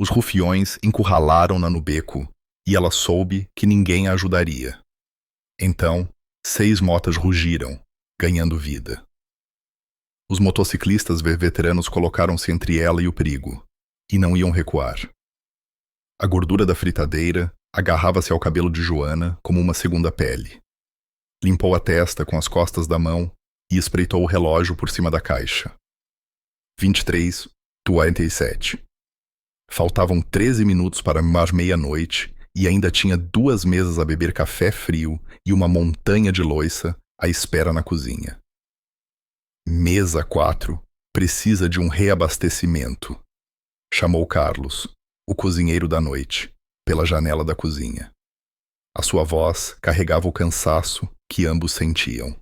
Os rufiões encurralaram-na no beco, e ela soube que ninguém a ajudaria. Então, 6 motas rugiram, ganhando vida. Os motociclistas veteranos colocaram-se entre ela e o perigo, e não iam recuar. A gordura da fritadeira agarrava-se ao cabelo de Joana como uma segunda pele. Limpou a testa com as costas da mão e espreitou o relógio por cima da caixa. 23:47. Faltavam 13 minutos para mais meia-noite e ainda tinha 2 mesas a beber café frio e uma montanha de louça à espera na cozinha. Mesa 4 precisa de um reabastecimento, chamou Carlos, o cozinheiro da noite, pela janela da cozinha. A sua voz carregava o cansaço que ambos sentiam.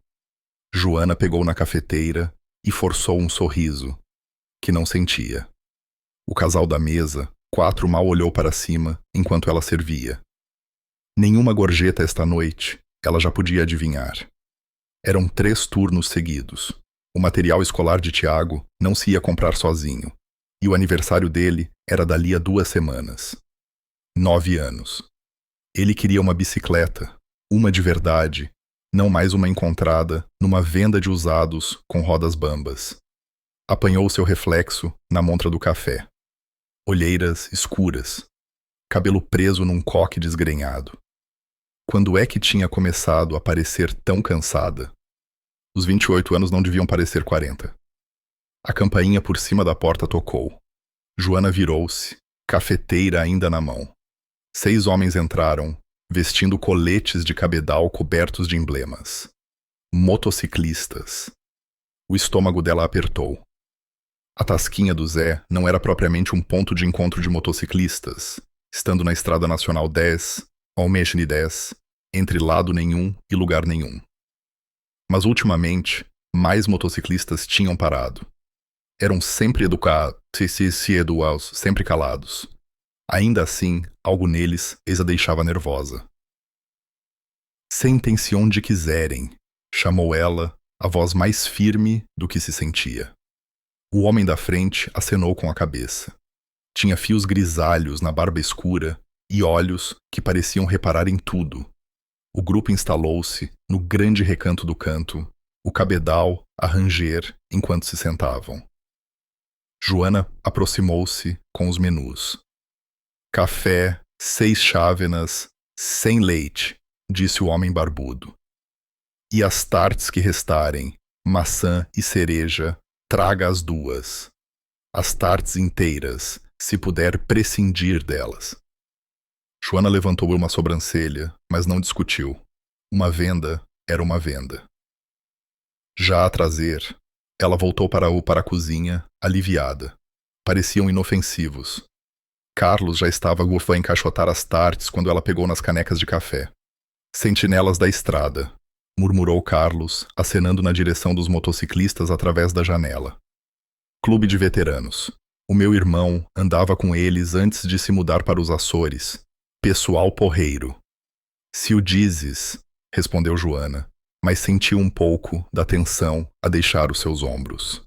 Joana pegou na cafeteira e forçou um sorriso, que não sentia. O casal da mesa 4 mal olhou para cima enquanto ela servia. Nenhuma gorjeta esta noite, ela já podia adivinhar. Eram 3 turnos seguidos. O material escolar de Tiago não se ia comprar sozinho, e o aniversário dele era dali a 2 semanas. 9 anos. Ele queria uma bicicleta, uma de verdade, não mais uma encontrada numa venda de usados com rodas bambas. Apanhou seu reflexo na montra do café. Olheiras escuras, cabelo preso num coque desgrenhado. Quando é que tinha começado a parecer tão cansada? Os 28 anos não deviam parecer 40. A campainha por cima da porta tocou. Joana virou-se, cafeteira ainda na mão. 6 homens entraram, vestindo coletes de cabedal cobertos de emblemas. Motociclistas. O estômago dela apertou. A tasquinha do Zé não era propriamente um ponto de encontro de motociclistas, estando na Estrada Nacional 10, Almechne 10, entre lado nenhum e lugar nenhum. Mas ultimamente, mais motociclistas tinham parado. Eram sempre educados, sempre calados. Ainda assim, algo neles a deixava nervosa. Sentem-se onde quiserem, chamou ela, a voz mais firme do que se sentia. O homem da frente acenou com a cabeça. Tinha fios grisalhos na barba escura e olhos que pareciam reparar em tudo. O grupo instalou-se no grande recanto do canto, o cabedal a ranger enquanto se sentavam. Joana aproximou-se com os menus. Café, 6 chávenas, sem leite, disse o homem barbudo. E as tartes que restarem, maçã e cereja, traga as 2. As tartes inteiras, se puder prescindir delas. Joana levantou uma sobrancelha, mas não discutiu. Uma venda era uma venda. Já a trazer, ela voltou para a cozinha, aliviada. Pareciam inofensivos. Carlos já estava a encaixotar as tartes quando ela pegou nas canecas de café. Sentinelas da estrada, murmurou Carlos, acenando na direção dos motociclistas através da janela. Clube de veteranos. O meu irmão andava com eles antes de se mudar para os Açores. Pessoal porreiro. Se o dizes, respondeu Joana, mas sentiu um pouco da tensão a deixar os seus ombros.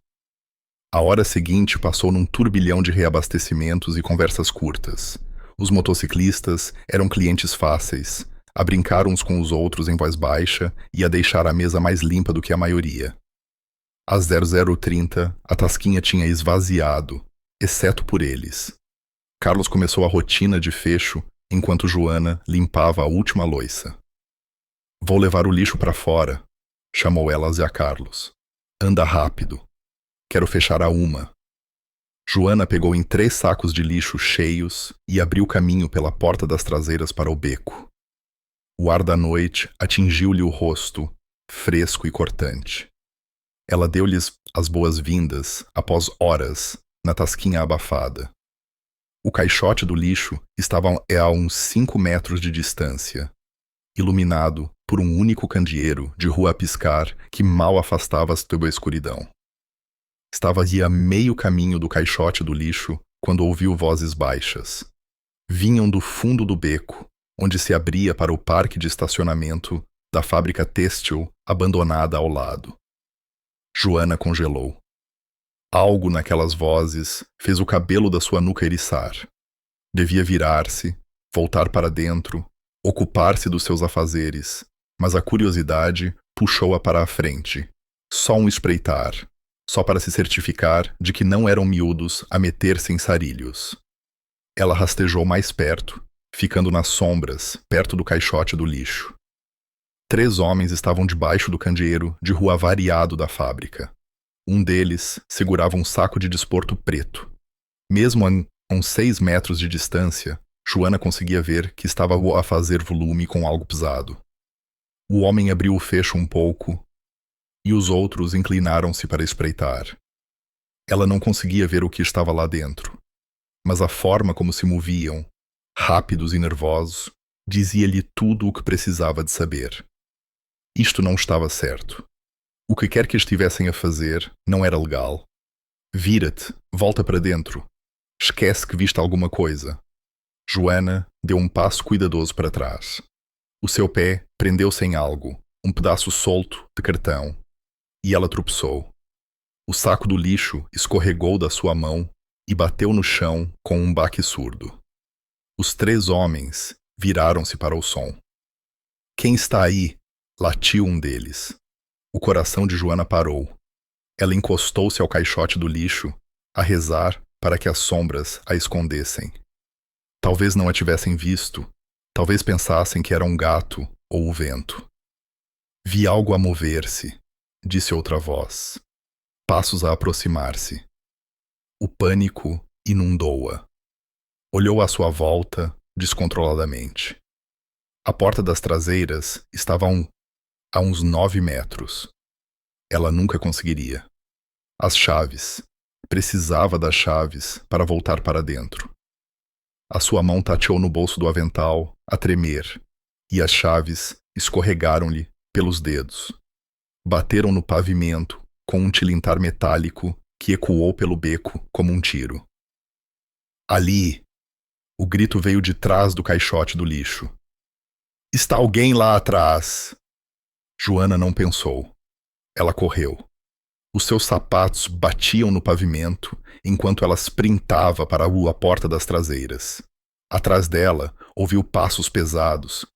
A hora seguinte passou num turbilhão de reabastecimentos e conversas curtas. Os motociclistas eram clientes fáceis, a brincar uns com os outros em voz baixa e a deixar a mesa mais limpa do que a maioria. Às 00:30, a tasquinha tinha esvaziado, exceto por eles. Carlos começou a rotina de fecho enquanto Joana limpava a última louça. Vou levar o lixo para fora, chamou ela a Carlos. Anda rápido. Quero fechar a 1. Joana pegou em 3 sacos de lixo cheios e abriu caminho pela porta das traseiras para o beco. O ar da noite atingiu-lhe o rosto, fresco e cortante. Ela deu-lhes as boas-vindas, após horas, na tasquinha abafada. O caixote do lixo estava a uns 5 metros de distância, iluminado por um único candeeiro de rua a piscar que mal afastava a escuridão. Estava a meio caminho do caixote do lixo quando ouviu vozes baixas. Vinham do fundo do beco, onde se abria para o parque de estacionamento da fábrica têxtil abandonada ao lado. Joana congelou. Algo naquelas vozes fez o cabelo da sua nuca eriçar. Devia virar-se, voltar para dentro, ocupar-se dos seus afazeres, mas a curiosidade puxou-a para a frente. Só um espreitar, só para se certificar de que não eram miúdos a meter-se em sarilhos. Ela rastejou mais perto, ficando nas sombras, perto do caixote do lixo. 3 homens estavam debaixo do candeeiro de rua variado da fábrica. Um deles segurava um saco de desporto preto. Mesmo a uns 6 metros de distância, Joana conseguia ver que estava a fazer volume com algo pesado. O homem abriu o fecho um pouco e os outros inclinaram-se para espreitar. Ela não conseguia ver o que estava lá dentro, mas a forma como se moviam, rápidos e nervosos, dizia-lhe tudo o que precisava de saber. Isto não estava certo. O que quer que estivessem a fazer não era legal. Vira-te, volta para dentro. Esquece que viste alguma coisa. Joana deu um passo cuidadoso para trás. O seu pé prendeu-se em algo, um pedaço solto de cartão, e ela tropeçou. O saco do lixo escorregou da sua mão e bateu no chão com um baque surdo. Os 3 homens viraram-se para o som. Quem está aí? Latiu um deles. O coração de Joana parou. Ela encostou-se ao caixote do lixo, a rezar para que as sombras a escondessem. Talvez não a tivessem visto, talvez pensassem que era um gato ou o vento. Vi algo a mover-se, disse outra voz. Passos a aproximar-se. O pânico inundou-a. Olhou à sua volta descontroladamente. A porta das traseiras estava a uns 9 metros. Ela nunca conseguiria. As chaves. Precisava das chaves para voltar para dentro. A sua mão tateou no bolso do avental, a tremer, e as chaves escorregaram-lhe pelos dedos. Bateram no pavimento com um tilintar metálico que ecoou pelo beco como um tiro. Ali! O grito veio de trás do caixote do lixo. Está alguém lá atrás! Joana não pensou. Ela correu. Os seus sapatos batiam no pavimento enquanto ela sprintava para a porta das traseiras. Atrás dela, ouviu passos pesados.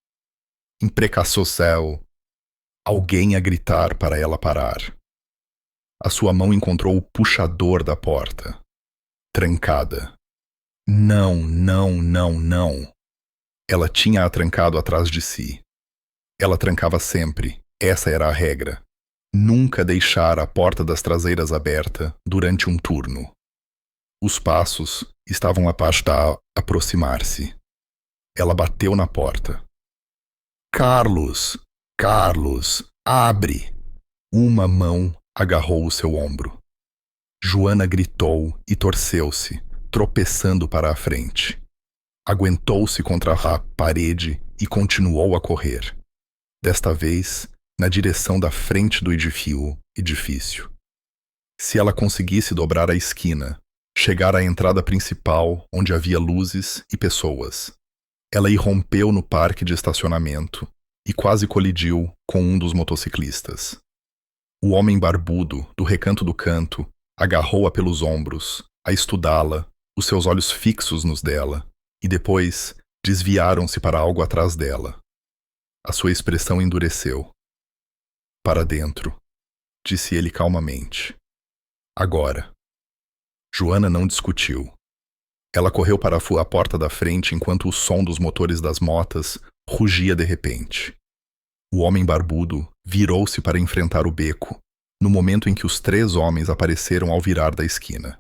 Imprecaçou céu. Alguém a gritar para ela parar. A sua mão encontrou o puxador da porta. Trancada. Não, não, não, não. Ela tinha-a trancado atrás de si. Ela trancava sempre. Essa era a regra. Nunca deixar a porta das traseiras aberta durante um turno. Os passos estavam a aproximar-se. Ela bateu na porta. Carlos! Carlos! Abre! Uma mão agarrou o seu ombro. Joana gritou e torceu-se, tropeçando para a frente. Aguentou-se contra a parede e continuou a correr. Desta vez, na direção da frente do edifício. Se ela conseguisse dobrar a esquina, chegar à entrada principal onde havia luzes e pessoas. Ela irrompeu no parque de estacionamento e quase colidiu com um dos motociclistas. O homem barbudo, do recanto do canto, agarrou-a pelos ombros, a estudá-la, os seus olhos fixos nos dela, e depois desviaram-se para algo atrás dela. A sua expressão endureceu. Para dentro, disse ele calmamente. Agora. Joana não discutiu. Ela correu para a porta da frente enquanto o som dos motores das motas rugia de repente. O homem barbudo virou-se para enfrentar o beco, no momento em que os 3 homens apareceram ao virar da esquina.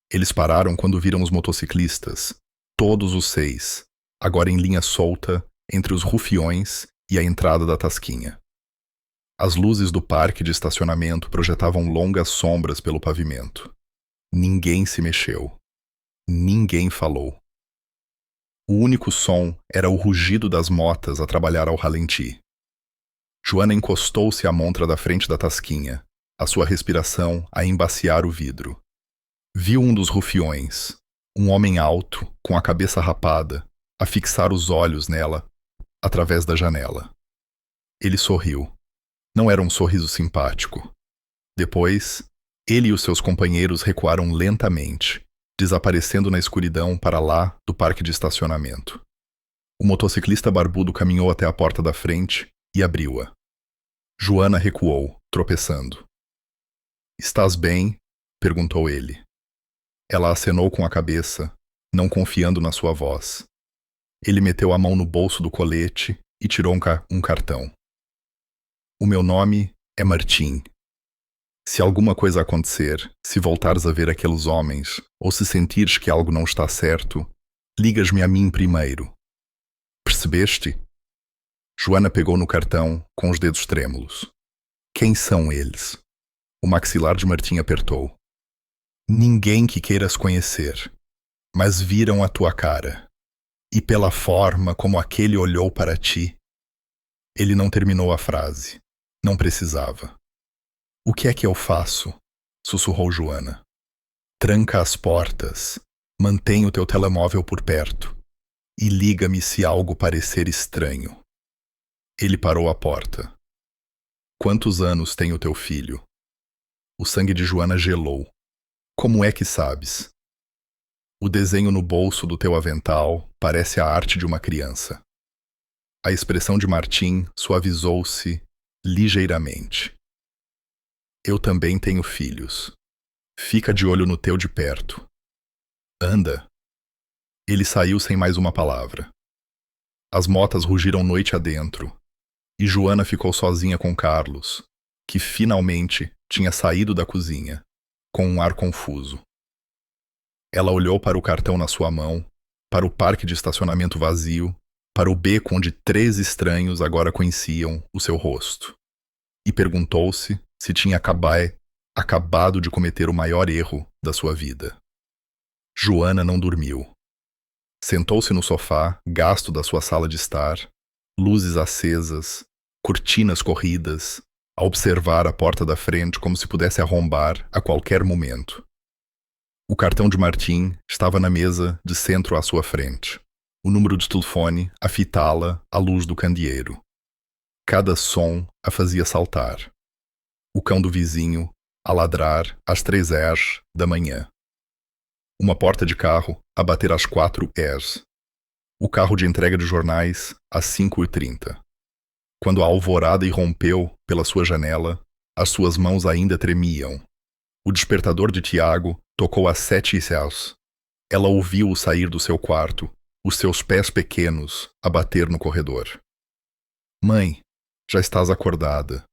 Eles pararam quando viram os motociclistas, todos os 6, agora em linha solta entre os rufiões e a entrada da tasquinha. As luzes do parque de estacionamento projetavam longas sombras pelo pavimento. Ninguém se mexeu. Ninguém falou. O único som era o rugido das motas a trabalhar ao ralenti. Joana encostou-se à montra da frente da tasquinha, a sua respiração a embaciar o vidro. Viu um dos rufiões, um homem alto, com a cabeça rapada, a fixar os olhos nela através da janela. Ele sorriu. Não era um sorriso simpático. Depois, ele e os seus companheiros recuaram lentamente, desaparecendo na escuridão para lá do parque de estacionamento. O motociclista barbudo caminhou até a porta da frente e abriu-a. Joana recuou, tropeçando. "Estás bem?" perguntou ele. Ela acenou com a cabeça, não confiando na sua voz. Ele meteu a mão no bolso do colete e tirou um cartão. "O meu nome é Martim. Se alguma coisa acontecer, se voltares a ver aqueles homens, ou se sentires que algo não está certo, ligas-me a mim primeiro. Percebeste?" Joana pegou no cartão com os dedos trêmulos. "Quem são eles?" O maxilar de Martim apertou. "Ninguém que queiras conhecer, mas viram a tua cara. E pela forma como aquele olhou para ti." Ele não terminou a frase. Não precisava. "O que é que eu faço?" sussurrou Joana. "Tranca as portas, mantém o teu telemóvel por perto e liga-me se algo parecer estranho." Ele parou a porta. "Quantos anos tem o teu filho?" O sangue de Joana gelou. "Como é que sabes?" "O desenho no bolso do teu avental parece a arte de uma criança." A expressão de Martim suavizou-se ligeiramente. "Eu também tenho filhos. Fica de olho no teu de perto. Anda." Ele saiu sem mais uma palavra. As motas rugiram noite adentro, e Joana ficou sozinha com Carlos, que finalmente tinha saído da cozinha, com um ar confuso. Ela olhou para o cartão na sua mão, para o parque de estacionamento vazio, para o beco onde 3 estranhos agora conheciam o seu rosto, e perguntou-se se tinha acabado de cometer o maior erro da sua vida. Joana não dormiu. Sentou-se no sofá, gasto da sua sala de estar, luzes acesas, cortinas corridas, a observar a porta da frente como se pudesse arrombar a qualquer momento. O cartão de Martim estava na mesa de centro à sua frente. O número de telefone a fitá-la à luz do candeeiro. Cada som a fazia saltar. O cão do vizinho a ladrar às 3h da manhã. Uma porta de carro a bater às 4h. O carro de entrega de jornais às 5h30. Quando a alvorada irrompeu pela sua janela, as suas mãos ainda tremiam. O despertador de Tiago tocou às 7h10. Ela ouviu-o sair do seu quarto, os seus pés pequenos a bater no corredor. "Mãe, já estás acordada."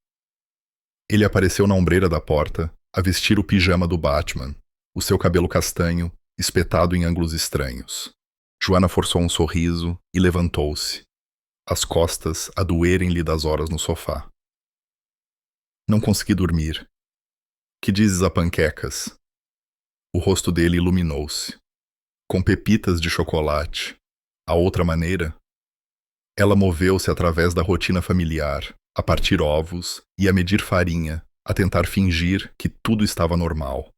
Ele apareceu na ombreira da porta, a vestir o pijama do Batman, o seu cabelo castanho, espetado em ângulos estranhos. Joana forçou um sorriso e levantou-se, as costas a doerem-lhe das horas no sofá. "Não consegui dormir. Que dizes a panquecas?" O rosto dele iluminou-se. "Com pepitas de chocolate. A outra maneira?" Ela moveu-se através da rotina familiar, a partir ovos e a medir farinha, a tentar fingir que tudo estava normal.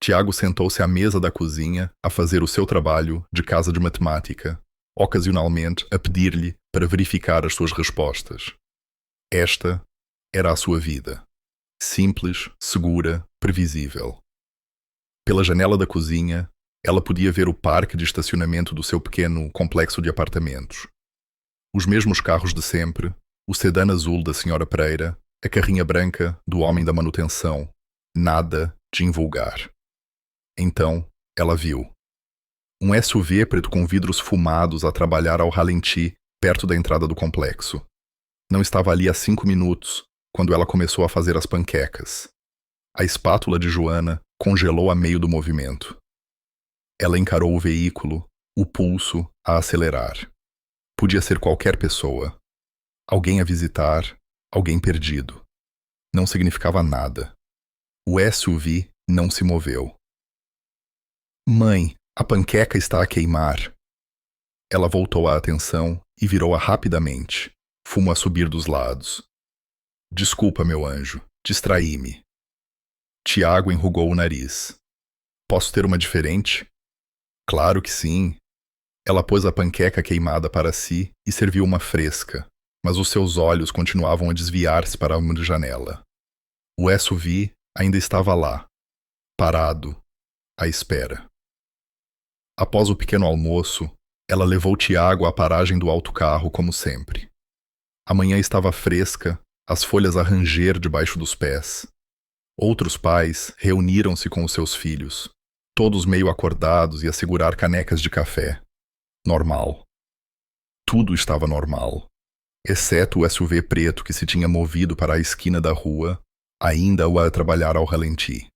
Tiago sentou-se à mesa da cozinha a fazer o seu trabalho de casa de matemática, ocasionalmente a pedir-lhe para verificar as suas respostas. Esta era a sua vida. Simples, segura, previsível. Pela janela da cozinha, ela podia ver o parque de estacionamento do seu pequeno complexo de apartamentos. Os mesmos carros de sempre, o sedã azul da Sra. Pereira, a carrinha branca do homem da manutenção. Nada de invulgar. Então, ela viu. Um SUV preto com vidros fumados a trabalhar ao ralenti, perto da entrada do complexo. Não estava ali há 5 minutos, quando ela começou a fazer as panquecas. A espátula de Joana congelou a meio do movimento. Ela encarou o veículo, o pulso a acelerar. Podia ser qualquer pessoa. Alguém a visitar, alguém perdido. Não significava nada. O SUV não se moveu. "Mãe, a panqueca está a queimar." Ela voltou a atenção e virou-a rapidamente, fumo a subir dos lados. "Desculpa, meu anjo, distraí-me." Tiago enrugou o nariz. "Posso ter uma diferente?" "Claro que sim." Ela pôs a panqueca queimada para si e serviu uma fresca, mas os seus olhos continuavam a desviar-se para uma janela. O SUV ainda estava lá, parado, à espera. Após o pequeno almoço, ela levou Tiago à paragem do autocarro como sempre. A manhã estava fresca, as folhas a ranger debaixo dos pés. Outros pais reuniram-se com os seus filhos, todos meio acordados e a segurar canecas de café. Normal. Tudo estava normal, exceto o SUV preto que se tinha movido para a esquina da rua, ainda o a trabalhar ao ralenti.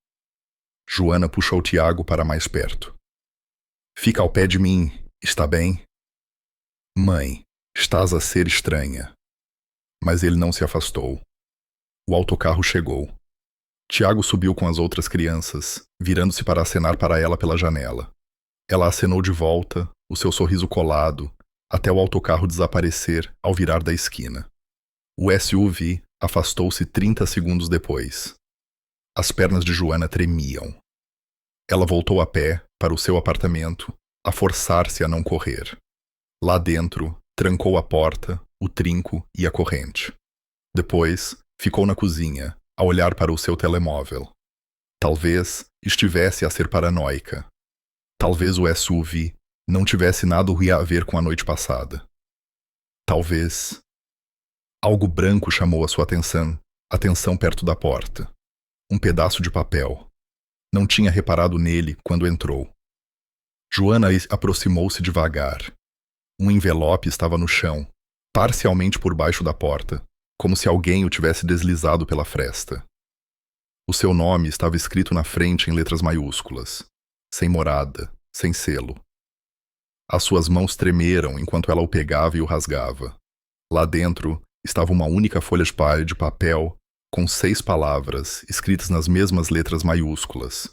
Joana puxou Tiago para mais perto. Fica ao pé de mim, está bem? Mãe, estás a ser estranha. Mas ele não se afastou. O autocarro chegou. Tiago subiu com as outras crianças, virando-se para acenar para ela pela janela. Ela acenou de volta, o seu sorriso colado, até o autocarro desaparecer ao virar da esquina. O SUV afastou-se 30 segundos depois. As pernas de Joana tremiam. Ela voltou a pé para o seu apartamento, a forçar-se a não correr. Lá dentro, trancou a porta, o trinco e a corrente. Depois, ficou na cozinha, a olhar para o seu telemóvel. Talvez estivesse a ser paranoica. Talvez o SUV não tivesse nada a ver com a noite passada. Talvez... Algo branco chamou a sua atenção perto da porta. Um pedaço de papel. Não tinha reparado nele quando entrou. Joana aproximou-se devagar. Um envelope estava no chão, parcialmente por baixo da porta, como se alguém o tivesse deslizado pela fresta. O seu nome estava escrito na frente em letras maiúsculas, sem morada, sem selo. As suas mãos tremeram enquanto ela o pegava e o rasgava. Lá dentro estava uma única folha de papel com 6 palavras escritas nas mesmas letras maiúsculas.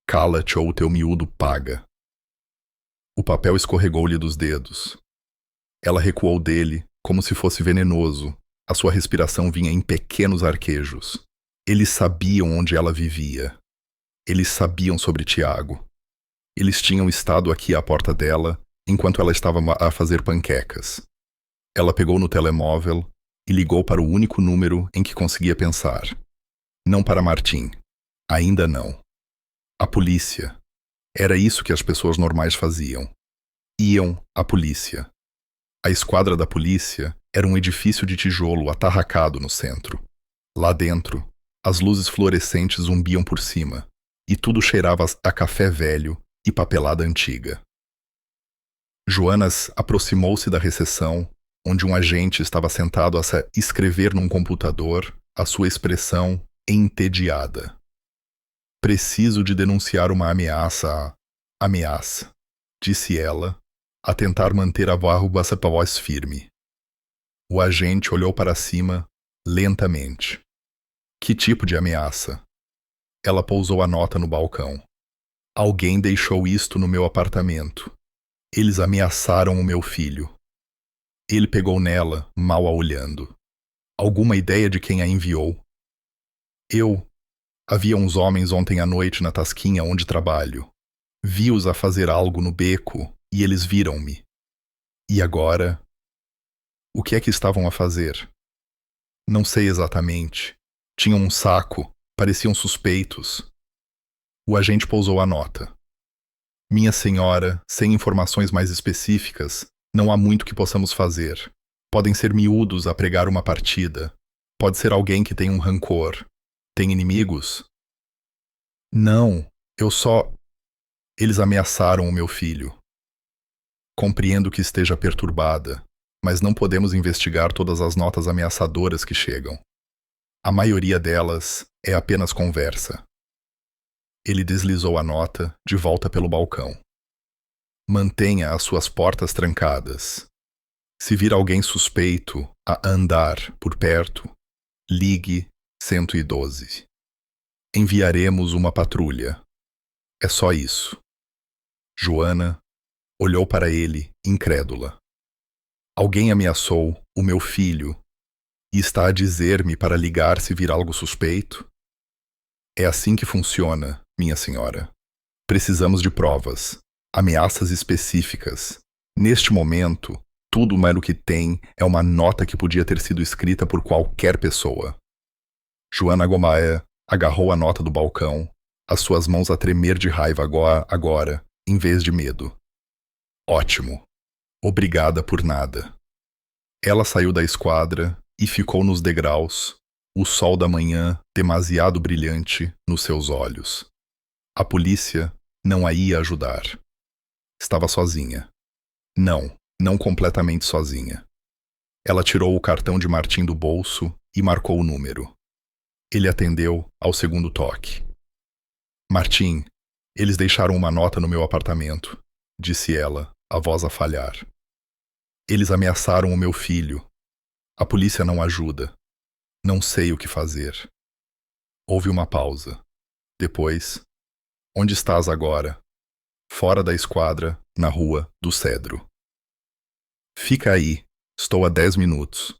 Cala-te ou o teu miúdo paga. O papel escorregou-lhe dos dedos. Ela recuou dele como se fosse venenoso. A sua respiração vinha em pequenos arquejos. Eles sabiam onde ela vivia. Eles sabiam sobre Tiago. Eles tinham estado aqui à porta dela enquanto ela estava a fazer panquecas. Ela pegou no telemóvel e ligou para o único número em que conseguia pensar. Não para Martim. Ainda não. A polícia. Era isso que as pessoas normais faziam. Iam à polícia. A esquadra da polícia era um edifício de tijolo atarracado no centro. Lá dentro, as luzes fluorescentes zumbiam por cima, e tudo cheirava a café velho e papelada antiga. Joanas aproximou-se da recepção, onde um agente estava sentado a escrever num computador a sua expressão entediada. Preciso de denunciar uma ameaça. Ameaça, disse ela, a tentar manter a voz firme. O agente olhou para cima, lentamente. Que tipo de ameaça? Ela pousou a nota no balcão. Alguém deixou isto no meu apartamento. Eles ameaçaram o meu filho. Ele pegou nela, mal a olhando. Alguma ideia de quem a enviou? Havia uns homens ontem à noite na tasquinha onde trabalho. Vi-os a fazer algo no beco e eles viram-me. E agora? O que é que estavam a fazer? Não sei exatamente. Tinham um saco, pareciam suspeitos. O agente pousou a nota. Minha senhora, sem informações mais específicas, não há muito que possamos fazer. Podem ser miúdos a pregar uma partida. Pode ser alguém que tem um rancor. Tem inimigos? Não, Eles ameaçaram o meu filho. Compreendo que esteja perturbada, mas não podemos investigar todas as notas ameaçadoras que chegam. A maioria delas é apenas conversa. Ele deslizou a nota de volta pelo balcão. Mantenha as suas portas trancadas. Se vir alguém suspeito a andar por perto, ligue 112. Enviaremos uma patrulha. É só isso. Joana olhou para ele, incrédula. Alguém ameaçou o meu filho e está a dizer-me para ligar se vir algo suspeito? É assim que funciona, minha senhora. Precisamos de provas, ameaças específicas. Neste momento, tudo mais o que tem é uma nota que podia ter sido escrita por qualquer pessoa. Joana Gomaé agarrou a nota do balcão, as suas mãos a tremer de raiva agora, em vez de medo. Ótimo. Obrigada por nada. Ela saiu da esquadra e ficou nos degraus, o sol da manhã demasiado brilhante nos seus olhos. A polícia não a ia ajudar. Estava sozinha. Não completamente sozinha. Ela tirou o cartão de Martim do bolso e marcou o número. Ele atendeu ao segundo toque. Martim, eles deixaram uma nota no meu apartamento, disse ela, a voz a falhar. Eles ameaçaram o meu filho. A polícia não ajuda. Não sei o que fazer. Houve uma pausa. Depois, onde estás agora? Fora da esquadra, na rua do Cedro. Fica aí, estou a 10 minutos.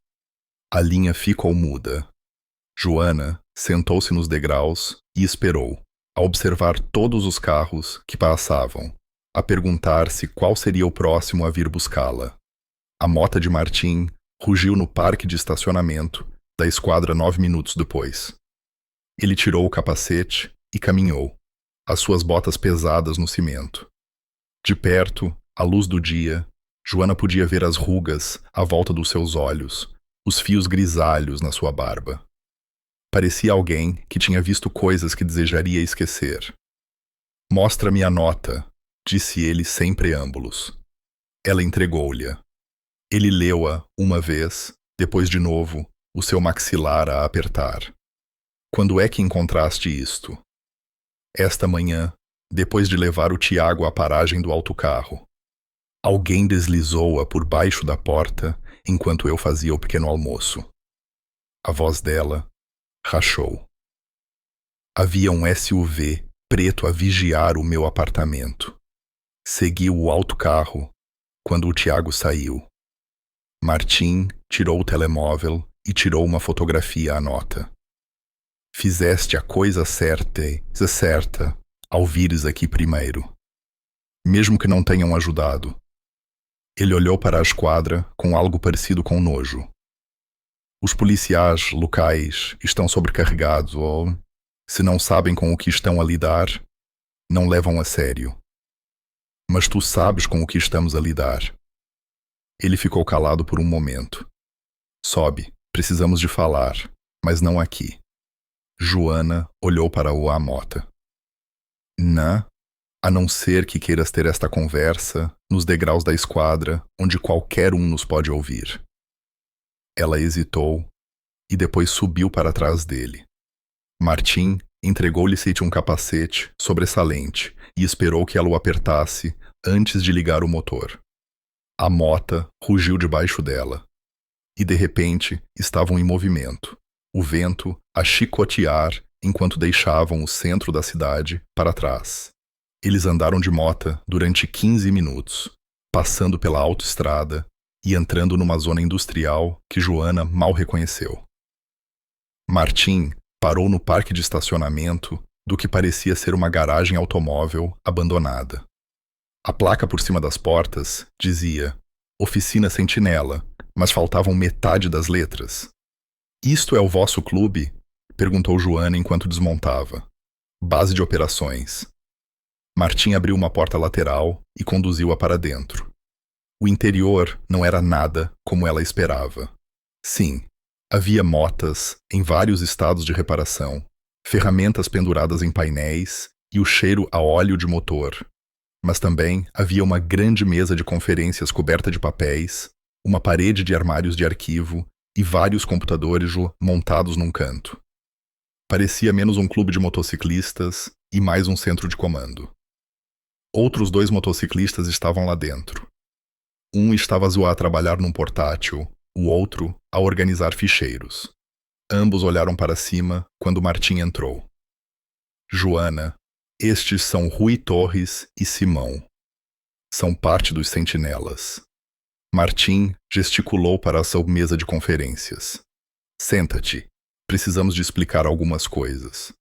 A linha ficou muda. Joana sentou-se nos degraus e esperou, a observar todos os carros que passavam, a perguntar-se qual seria o próximo a vir buscá-la. A mota de Martim rugiu no parque de estacionamento da esquadra 9 minutos depois. Ele tirou o capacete e caminhou, as suas botas pesadas no cimento. De perto, à luz do dia, Joana podia ver as rugas à volta dos seus olhos, os fios grisalhos na sua barba. Parecia alguém que tinha visto coisas que desejaria esquecer. Mostra-me a nota, disse ele sem preâmbulos. Ela entregou-lhe. Ele leu-a uma vez, depois de novo, o seu maxilar a apertar. Quando é que encontraste isto? Esta manhã, depois de levar o Tiago à paragem do autocarro. Alguém deslizou-a por baixo da porta enquanto eu fazia o pequeno almoço. A voz dela rachou. Havia um SUV preto a vigiar o meu apartamento. Segui o autocarro quando o Tiago saiu. Martim tirou o telemóvel e tirou uma fotografia à nota. Fizeste a coisa certa ao vires aqui primeiro. Mesmo que não tenham ajudado. Ele olhou para a esquadra com algo parecido com nojo. Os policiais locais estão sobrecarregados ou, se não sabem com o que estão a lidar, não levam a sério. Mas tu sabes com o que estamos a lidar. Ele ficou calado por um momento. Sobe, precisamos de falar, mas não aqui. Joana olhou para o Amota. A não ser que queiras ter esta conversa nos degraus da esquadra, onde qualquer um nos pode ouvir. Ela hesitou e depois subiu para trás dele. Martim entregou-lhe um capacete sobressalente e esperou que ela o apertasse antes de ligar o motor. A mota rugiu debaixo dela. E de repente estavam em movimento, o vento a chicotear enquanto deixavam o centro da cidade para trás. Eles andaram de mota durante 15 minutos, passando pela autoestrada e entrando numa zona industrial que Joana mal reconheceu. Martim parou no parque de estacionamento do que parecia ser uma garagem automóvel abandonada. A placa por cima das portas dizia Oficina Sentinela, mas faltavam metade das letras. Isto é o vosso clube? Perguntou Joana enquanto desmontava. Base de operações. Martim abriu uma porta lateral e conduziu-a para dentro. O interior não era nada como ela esperava. Sim, havia motas em vários estados de reparação, ferramentas penduradas em painéis e o cheiro a óleo de motor. Mas também havia uma grande mesa de conferências coberta de papéis, uma parede de armários de arquivo e vários computadores montados num canto. Parecia menos um clube de motociclistas e mais um centro de comando. Outros 2 motociclistas estavam lá dentro. Um estava a trabalhar num portátil, o outro a organizar ficheiros. Ambos olharam para cima quando Martim entrou. Joana, estes são Rui Torres e Simão. São parte dos sentinelas. Martim gesticulou para a sua mesa de conferências. Senta-te. Precisamos de explicar algumas coisas.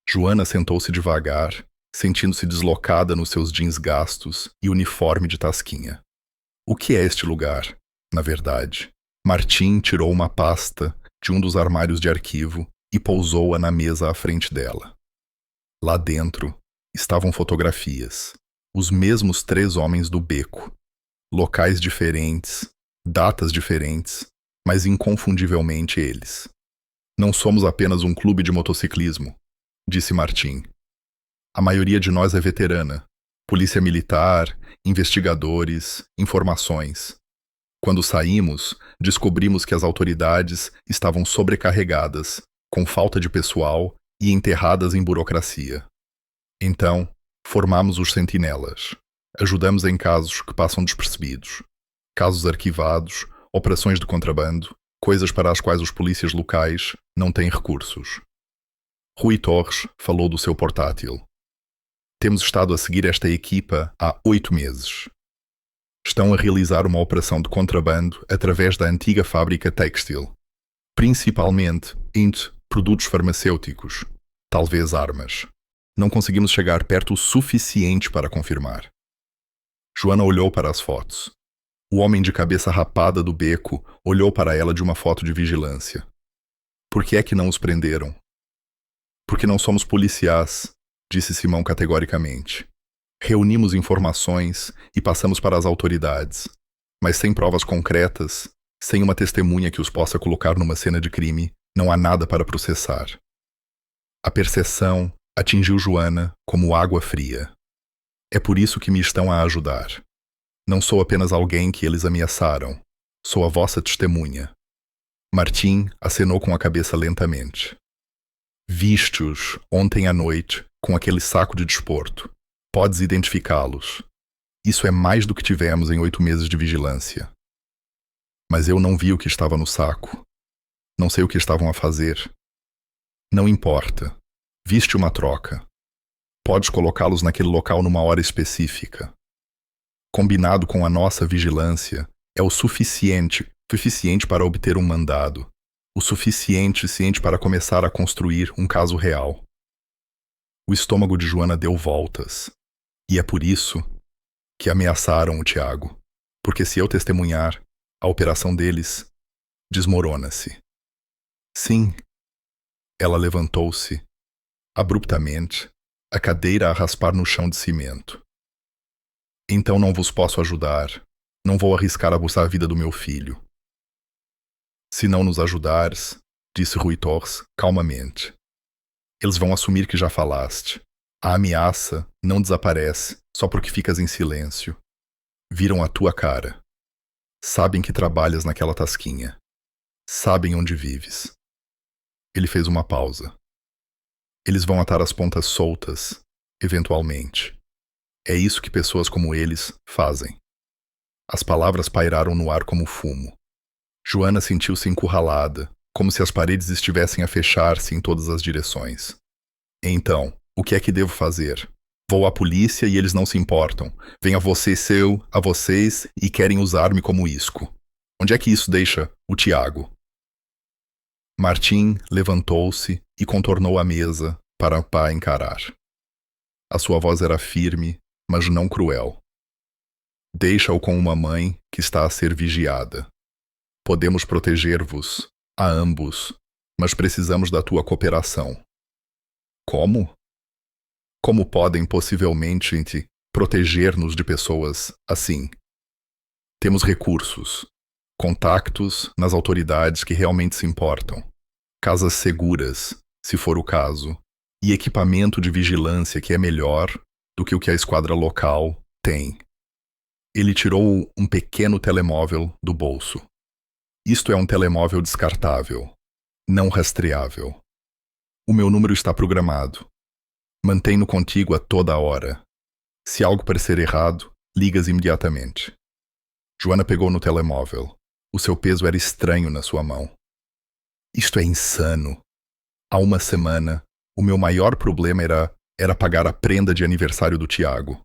Joana sentou-se devagar, sentindo-se deslocada nos seus jeans gastos e uniforme de tasquinha. O que é este lugar, na verdade? Martim tirou uma pasta de um dos armários de arquivo e pousou-a na mesa à frente dela. Lá dentro estavam fotografias. Os mesmos 3 homens do beco. Locais diferentes, datas diferentes, mas inconfundivelmente eles. Não somos apenas um clube de motociclismo, disse Martim. A maioria de nós é veterana. Polícia militar, investigadores, informações. Quando saímos, descobrimos que as autoridades estavam sobrecarregadas, com falta de pessoal e enterradas em burocracia. Então, formamos os sentinelas. Ajudamos em casos que passam despercebidos. Casos arquivados, operações de contrabando, coisas para as quais os polícias locais não têm recursos. Rui Torres falou do seu portátil. Temos estado a seguir esta equipa há 8 meses. Estão a realizar uma operação de contrabando através da antiga fábrica têxtil, principalmente produtos farmacêuticos, talvez armas. Não conseguimos chegar perto o suficiente para confirmar. Joana olhou para as fotos. O homem de cabeça rapada do beco olhou para ela de uma foto de vigilância. Por que é que não os prenderam? Porque não somos policiais, disse Simão categoricamente. Reunimos informações e passamos para as autoridades, mas sem provas concretas, sem uma testemunha que os possa colocar numa cena de crime, não há nada para processar. A percepção atingiu Joana como água fria. É por isso que me estão a ajudar. Não sou apenas alguém que eles ameaçaram, sou a vossa testemunha. Martim acenou com a cabeça lentamente. Viste-os ontem à noite com aquele saco de desporto. Podes identificá-los. Isso é mais do que tivemos em 8 meses de vigilância. Mas eu não vi o que estava no saco. Não sei o que estavam a fazer. Não importa. Viste uma troca. Podes colocá-los naquele local numa hora específica. Combinado com a nossa vigilância, é o suficiente para obter um mandado. O suficiente para começar a construir um caso real. O estômago de Joana deu voltas. E é por isso que ameaçaram o Tiago. Porque se eu testemunhar, a operação deles desmorona-se. Sim. Ela levantou-se, abruptamente, a cadeira a raspar no chão de cimento. Então não vos posso ajudar. Não vou arriscar abusar a vida do meu filho. Se não nos ajudares, disse Rui Torres calmamente, eles vão assumir que já falaste. A ameaça não desaparece só porque ficas em silêncio. Viram a tua cara. Sabem que trabalhas naquela tasquinha. Sabem onde vives. Ele fez uma pausa. Eles vão atar as pontas soltas, eventualmente. É isso que pessoas como eles fazem. As palavras pairaram no ar como fumo. Joana sentiu-se encurralada, como se as paredes estivessem a fechar-se em todas as direções. Então, o que é que devo fazer? Vou à polícia e eles não se importam. Vem a vocês e querem usar-me como isco. Onde é que isso deixa o Tiago? Martim levantou-se e contornou a mesa para o pai encarar. A sua voz era firme, mas não cruel. Deixa-o com uma mãe que está a ser vigiada. Podemos proteger-vos, a ambos, mas precisamos da tua cooperação. Como? Como podem possivelmente proteger-nos de pessoas assim? Temos recursos, contactos nas autoridades que realmente se importam, casas seguras, se for o caso, e equipamento de vigilância que é melhor do que o que a esquadra local tem. Ele tirou um pequeno telemóvel do bolso. Isto é um telemóvel descartável, não rastreável. O meu número está programado. Mantém-no contigo a toda hora. Se algo parecer errado, ligas imediatamente. Joana pegou no telemóvel. O seu peso era estranho na sua mão. Isto é insano. Há uma semana, o meu maior problema era pagar a prenda de aniversário do Tiago.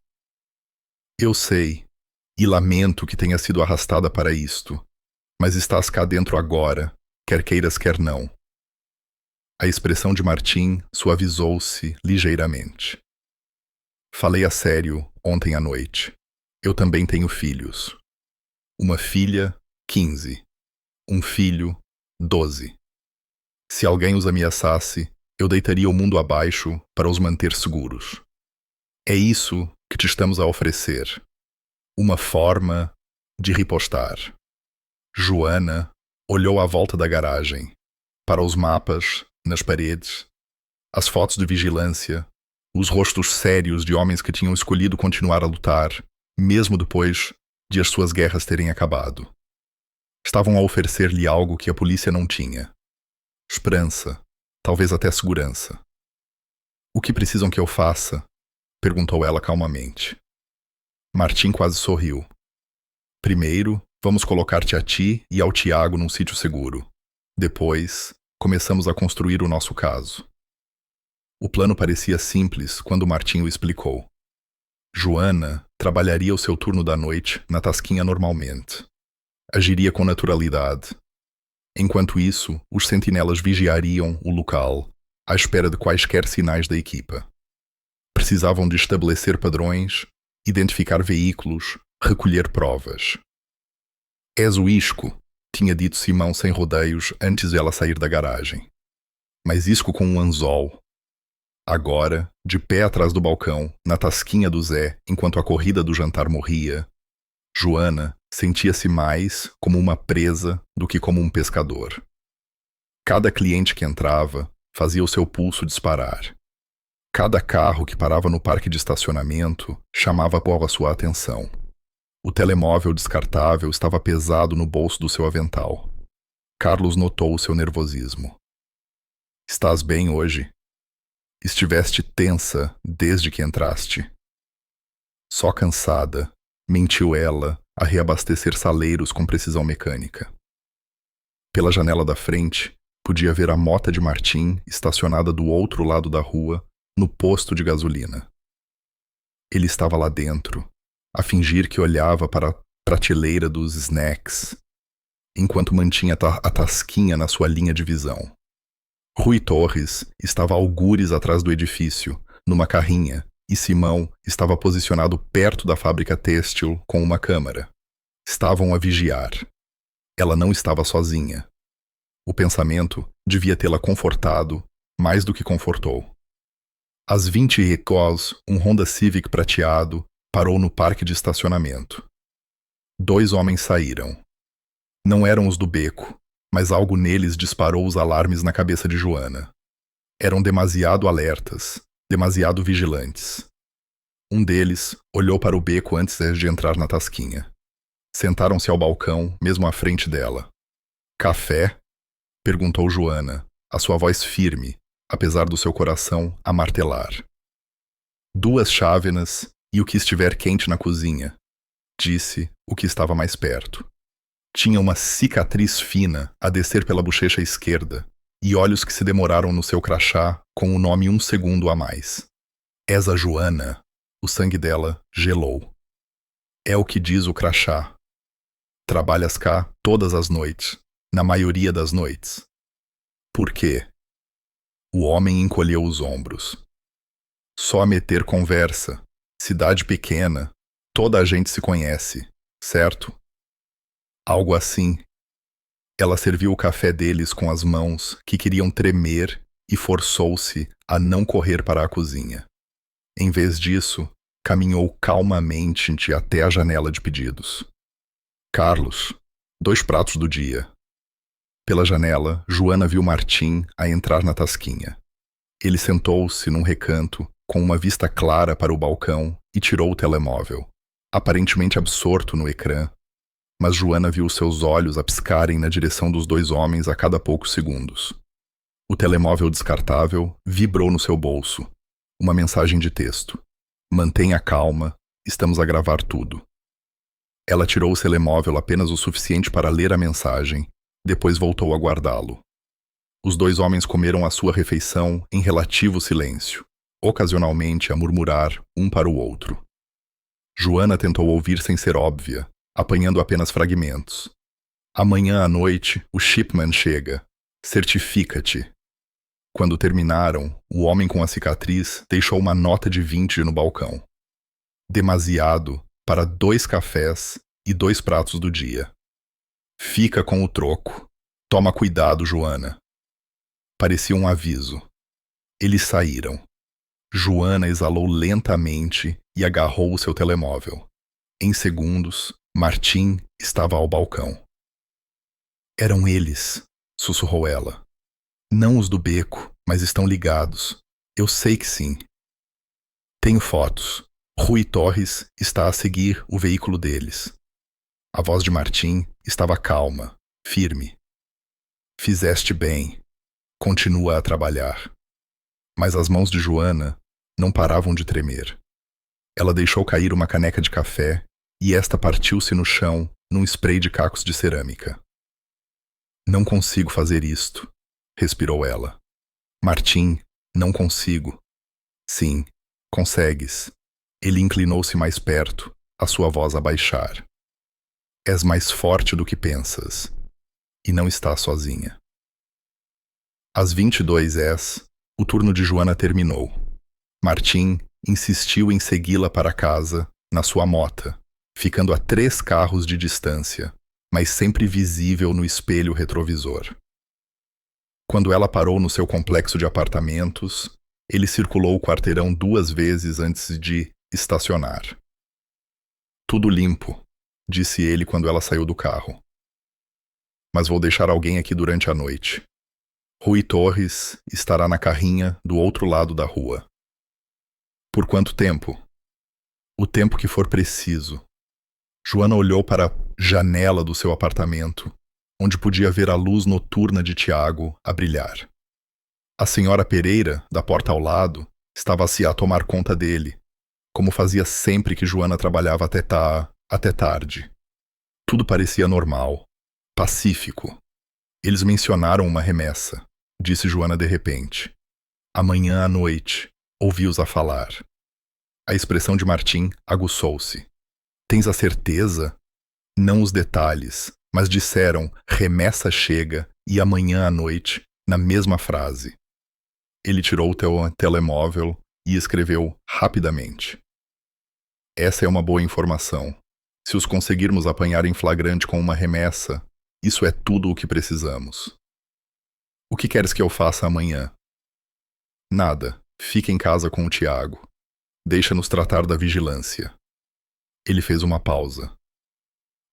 Eu sei, e lamento que tenha sido arrastada para isto, mas estás cá dentro agora, quer queiras, quer não. A expressão de Martim suavizou-se ligeiramente. Falei a sério ontem à noite. Eu também tenho filhos. Uma filha, 15. Um filho, 12. Se alguém os ameaçasse, eu deitaria o mundo abaixo para os manter seguros. É isso que te estamos a oferecer. Uma forma de ripostar. Joana olhou à volta da garagem, para os mapas, nas paredes, as fotos de vigilância, os rostos sérios de homens que tinham escolhido continuar a lutar, mesmo depois de as suas guerras terem acabado. Estavam a oferecer-lhe algo que a polícia não tinha. Esperança, talvez até segurança. O que precisam que eu faça? Perguntou ela calmamente. Martim quase sorriu. Primeiro, vamos colocar-te a ti e ao Tiago num sítio seguro. Depois, começamos a construir o nosso caso. O plano parecia simples quando Martim o explicou. Joana trabalharia o seu turno da noite na tasquinha normalmente. Agiria com naturalidade. Enquanto isso, os sentinelas vigiariam o local, à espera de quaisquer sinais da equipa. Precisavam de estabelecer padrões, identificar veículos, recolher provas. És o isco, tinha dito Simão sem rodeios antes de ela sair da garagem. Mas isco com um anzol. Agora, de pé atrás do balcão, na tasquinha do Zé, enquanto a corrida do jantar morria, Joana sentia-se mais como uma presa do que como um pescador. Cada cliente que entrava fazia o seu pulso disparar. Cada carro que parava no parque de estacionamento chamava a sua atenção. O telemóvel descartável estava pesado no bolso do seu avental. Carlos notou o seu nervosismo. Estás bem hoje? Estiveste tensa desde que entraste. Só cansada, mentiu ela a reabastecer saleiros com precisão mecânica. Pela janela da frente, podia ver a mota de Martim estacionada do outro lado da rua, no posto de gasolina. Ele estava lá dentro, a fingir que olhava para a prateleira dos snacks, enquanto mantinha a tasquinha na sua linha de visão. Rui Torres estava algures atrás do edifício, numa carrinha, e Simão estava posicionado perto da fábrica têxtil com uma câmera. Estavam a vigiar. Ela não estava sozinha. O pensamento devia tê-la confortado mais do que confortou. Às 20h, um Honda Civic prateado parou no parque de estacionamento. 2 homens saíram. Não eram os do beco, mas algo neles disparou os alarmes na cabeça de Joana. Eram demasiado alertas, demasiado vigilantes. Um deles olhou para o beco antes de entrar na tasquinha. Sentaram-se ao balcão, mesmo à frente dela. Café? Perguntou Joana, a sua voz firme, apesar do seu coração a martelar. 2 chávenas e o que estiver quente na cozinha, disse o que estava mais perto. Tinha uma cicatriz fina a descer pela bochecha esquerda e olhos que se demoraram no seu crachá com o nome 1 segundo a mais. És a Joana. O sangue dela gelou. É o que diz o crachá. Trabalhas cá todas as noites, na maioria das noites. Por quê? O homem encolheu os ombros. Só a meter conversa. Cidade pequena. Toda a gente se conhece, certo? Algo assim. Ela serviu o café deles com as mãos que queriam tremer e forçou-se a não correr para a cozinha. Em vez disso, caminhou calmamente até a janela de pedidos. Carlos, 2 pratos do dia. Pela janela, Joana viu Martim a entrar na tasquinha. Ele sentou-se num recanto, com uma vista clara para o balcão, e tirou o telemóvel, aparentemente absorto no ecrã, mas Joana viu seus olhos a piscarem na direção dos 2 homens a cada poucos segundos. O telemóvel descartável vibrou no seu bolso. Uma mensagem de texto. Mantenha calma, estamos a gravar tudo. Ela tirou o telemóvel apenas o suficiente para ler a mensagem, depois voltou a guardá-lo. Os 2 homens comeram a sua refeição em relativo silêncio, ocasionalmente a murmurar um para o outro. Joana tentou ouvir sem ser óbvia, apanhando apenas fragmentos. Amanhã à noite, o shipman chega. Certifica-te. Quando terminaram, o homem com a cicatriz deixou uma nota de 20 no balcão. Demasiado para 2 cafés e 2 pratos do dia. Fica com o troco. Toma cuidado, Joana. Parecia um aviso. Eles saíram. Joana exalou lentamente e agarrou o seu telemóvel. Em segundos, Martim estava ao balcão. Eram eles, sussurrou ela. Não os do beco, mas estão ligados. Eu sei que sim. Tenho fotos. Rui Torres está a seguir o veículo deles. A voz de Martim estava calma, firme. Fizeste bem. Continua a trabalhar. Mas as mãos de Joana não paravam de tremer. Ela deixou cair uma caneca de café e esta partiu-se no chão num spray de cacos de cerâmica. Não consigo fazer isto, respirou ela. Martim, não consigo. Sim, consegues. Ele inclinou-se mais perto, a sua voz a baixar. És mais forte do que pensas. E não estás sozinha. Às 22h, o turno de Joana terminou. Martim insistiu em segui-la para casa, na sua mota, ficando a 3 carros de distância, mas sempre visível no espelho retrovisor. Quando ela parou no seu complexo de apartamentos, ele circulou o quarteirão 2 vezes antes de estacionar. Tudo limpo, disse ele quando ela saiu do carro. Mas vou deixar alguém aqui durante a noite. Rui Torres estará na carrinha do outro lado da rua. Por quanto tempo? O tempo que for preciso. Joana olhou para a janela do seu apartamento, onde podia ver a luz noturna de Tiago a brilhar. A senhora Pereira, da porta ao lado, estava-se a tomar conta dele, como fazia sempre que Joana trabalhava até tarde. Tudo parecia normal, pacífico. Eles mencionaram uma remessa, disse Joana de repente. Amanhã à noite, ouvi-os a falar. A expressão de Martim aguçou-se. Tens a certeza? Não os detalhes, mas disseram remessa chega e amanhã à noite, na mesma frase. Ele tirou o telemóvel e escreveu rapidamente. Essa é uma boa informação. Se os conseguirmos apanhar em flagrante com uma remessa, isso é tudo o que precisamos. O que queres que eu faça amanhã? Nada. Fica em casa com o Tiago. Deixa-nos tratar da vigilância. Ele fez uma pausa.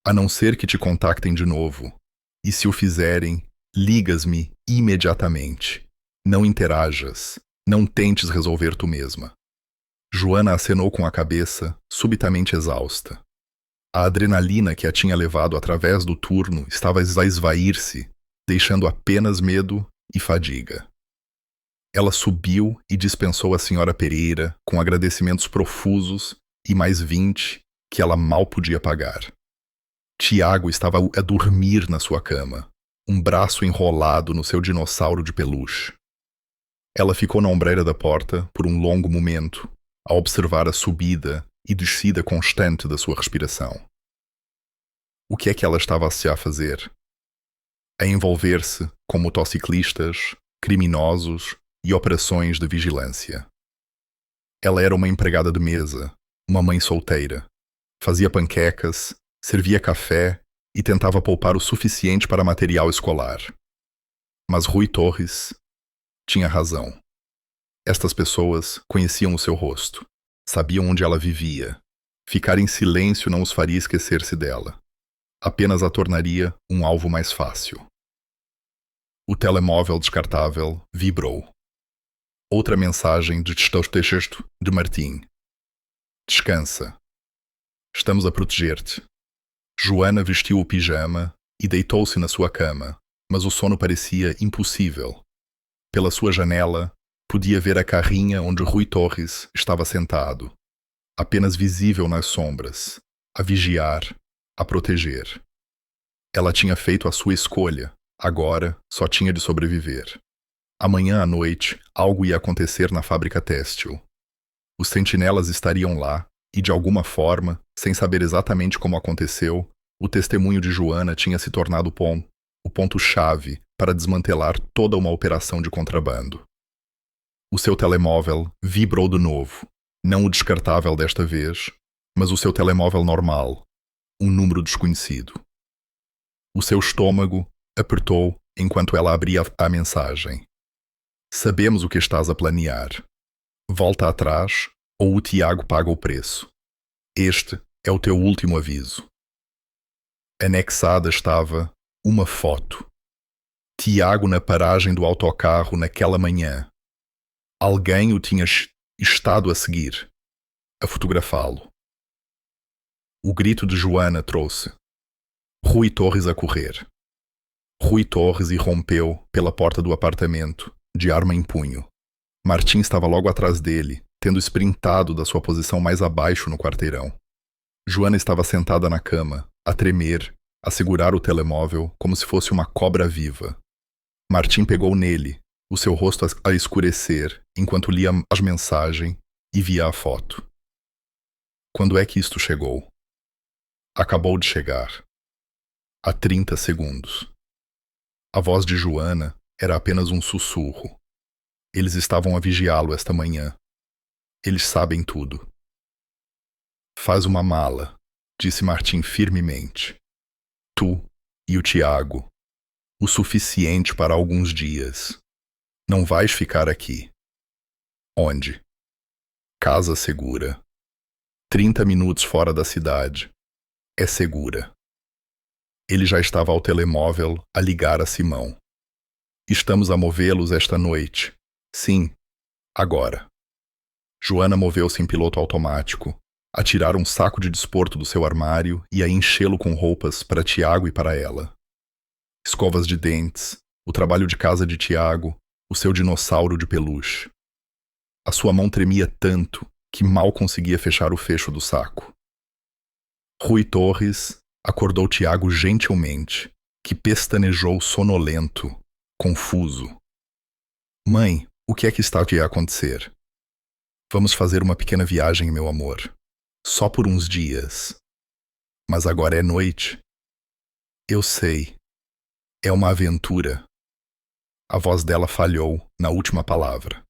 A não ser que te contactem de novo. E se o fizerem, ligas-me imediatamente. Não interajas. Não tentes resolver tu mesma. Joana acenou com a cabeça, subitamente exausta. A adrenalina que a tinha levado através do turno estava a esvair-se, deixando apenas medo e fadiga. Ela subiu e dispensou a senhora Pereira com agradecimentos profusos e mais 20 que ela mal podia pagar. Tiago estava a dormir na sua cama, um braço enrolado no seu dinossauro de peluche. Ela ficou na ombreira da porta por um longo momento, a observar a subida e descida constante da sua respiração. O que é que ela estava a fazer? A envolver-se com motociclistas, criminosos e operações de vigilância. Ela era uma empregada de mesa, uma mãe solteira. Fazia panquecas, servia café e tentava poupar o suficiente para material escolar. Mas Rui Torres tinha razão. Estas pessoas conheciam o seu rosto, sabiam onde ela vivia. Ficar em silêncio não os faria esquecer-se dela. Apenas a tornaria um alvo mais fácil. O telemóvel descartável vibrou. Outra mensagem de texto de Martim. Descansa. Estamos a proteger-te. Joana vestiu o pijama e deitou-se na sua cama, mas o sono parecia impossível. Pela sua janela, podia ver a carrinha onde Rui Torres estava sentado, apenas visível nas sombras, a vigiar, a proteger. Ela tinha feito a sua escolha, agora só tinha de sobreviver. Amanhã à noite, algo ia acontecer na fábrica têxtil. Os sentinelas estariam lá e, de alguma forma, sem saber exatamente como aconteceu, o testemunho de Joana tinha se tornado o ponto-chave para desmantelar toda uma operação de contrabando. O seu telemóvel vibrou de novo, não o descartável desta vez, mas o seu telemóvel normal, um número desconhecido. O seu estômago apertou enquanto ela abria a mensagem. Sabemos o que estás a planear. Volta atrás ou o Tiago paga o preço. Este é o teu último aviso. Anexada estava uma foto. Tiago na paragem do autocarro naquela manhã. Alguém o tinha estado a seguir, a fotografá-lo. O grito de Joana trouxe Rui Torres a correr. Rui Torres irrompeu pela porta do apartamento, de arma em punho. Martim estava logo atrás dele, tendo sprintado da sua posição mais abaixo no quarteirão. Joana estava sentada na cama, a tremer, a segurar o telemóvel como se fosse uma cobra viva. Martim pegou nele, o seu rosto a escurecer, enquanto lia as mensagens e via a foto. Quando é que isto chegou? Acabou de chegar. Há 30 segundos. A voz de Joana era apenas um sussurro. Eles estavam a vigiá-lo esta manhã. Eles sabem tudo. Faz uma mala, disse Martim firmemente. Tu e o Tiago. O suficiente para alguns dias. Não vais ficar aqui. Onde? Casa segura. 30 minutos fora da cidade. É segura. Ele já estava ao telemóvel a ligar a Simão. Estamos a movê-los esta noite. Sim, agora. Joana moveu-se em piloto automático, a tirar um saco de desporto do seu armário e a enchê-lo com roupas para Tiago e para ela. Escovas de dentes, o trabalho de casa de Tiago, o seu dinossauro de peluche. A sua mão tremia tanto que mal conseguia fechar o fecho do saco. Rui Torres acordou Tiago gentilmente, que pestanejou sonolento, confuso. Mãe, o que é que está a acontecer? Vamos fazer uma pequena viagem, meu amor. Só por uns dias. Mas agora é noite. Eu sei. É uma aventura. A voz dela falhou na última palavra.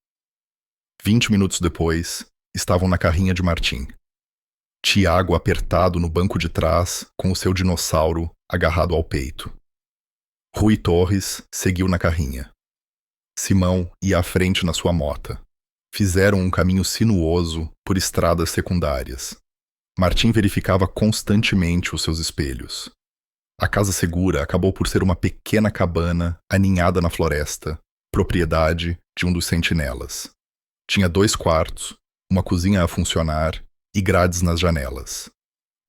20 minutos depois, estavam na carrinha de Martim. Tiago apertado no banco de trás, com o seu dinossauro agarrado ao peito. Rui Torres seguiu na carrinha. Simão ia à frente na sua mota. Fizeram um caminho sinuoso por estradas secundárias. Martim verificava constantemente os seus espelhos. A casa segura acabou por ser uma pequena cabana aninhada na floresta, propriedade de um dos sentinelas. Tinha 2 quartos, uma cozinha a funcionar e grades nas janelas.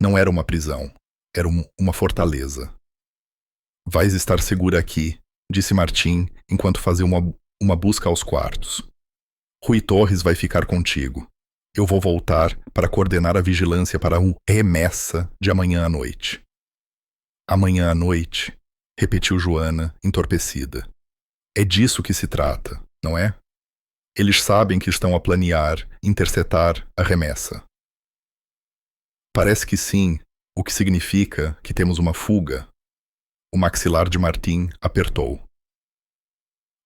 Não era uma prisão, era uma fortaleza. Vais estar segura aqui, disse Martim enquanto fazia uma busca aos quartos. Rui Torres vai ficar contigo. Eu vou voltar para coordenar a vigilância para a remessa de amanhã à noite. Amanhã à noite, repetiu Joana, entorpecida. É disso que se trata, não é? Eles sabem que estão a planear interceptar a remessa. Parece que sim, o que significa que temos uma fuga. O maxilar de Martim apertou.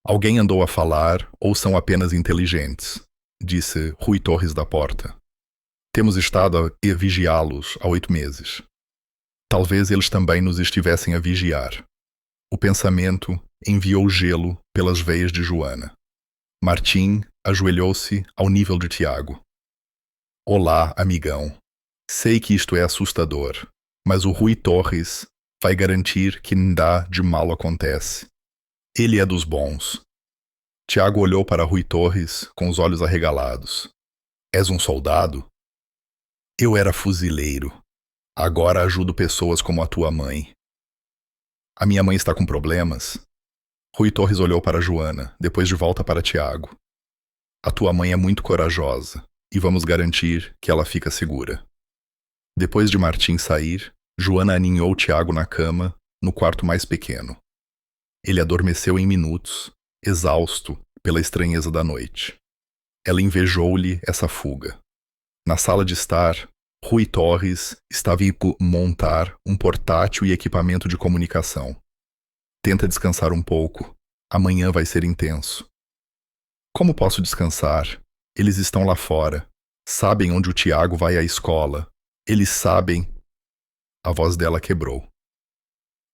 Alguém andou a falar ou são apenas inteligentes, disse Rui Torres da porta. Temos estado a vigiá-los há 8 meses. Talvez eles também nos estivessem a vigiar. O pensamento enviou gelo pelas veias de Joana. Martim ajoelhou-se ao nível de Tiago. Olá, amigão. Sei que isto é assustador, mas o Rui Torres vai garantir que nada de mal acontece. Ele é dos bons. Tiago olhou para Rui Torres com os olhos arregalados. És um soldado? Eu era fuzileiro. Agora ajudo pessoas como a tua mãe. A minha mãe está com problemas? Rui Torres olhou para Joana, depois de volta para Tiago. A tua mãe é muito corajosa, e vamos garantir que ela fica segura. Depois de Martim sair, Joana aninhou Tiago na cama, no quarto mais pequeno. Ele adormeceu em minutos, exausto pela estranheza da noite. Ela invejou-lhe essa fuga. Na sala de estar, Rui Torres estava a montar um portátil e equipamento de comunicação. Tenta descansar um pouco. Amanhã vai ser intenso. Como posso descansar? Eles estão lá fora. Sabem onde o Tiago vai à escola. Eles sabem... A voz dela quebrou.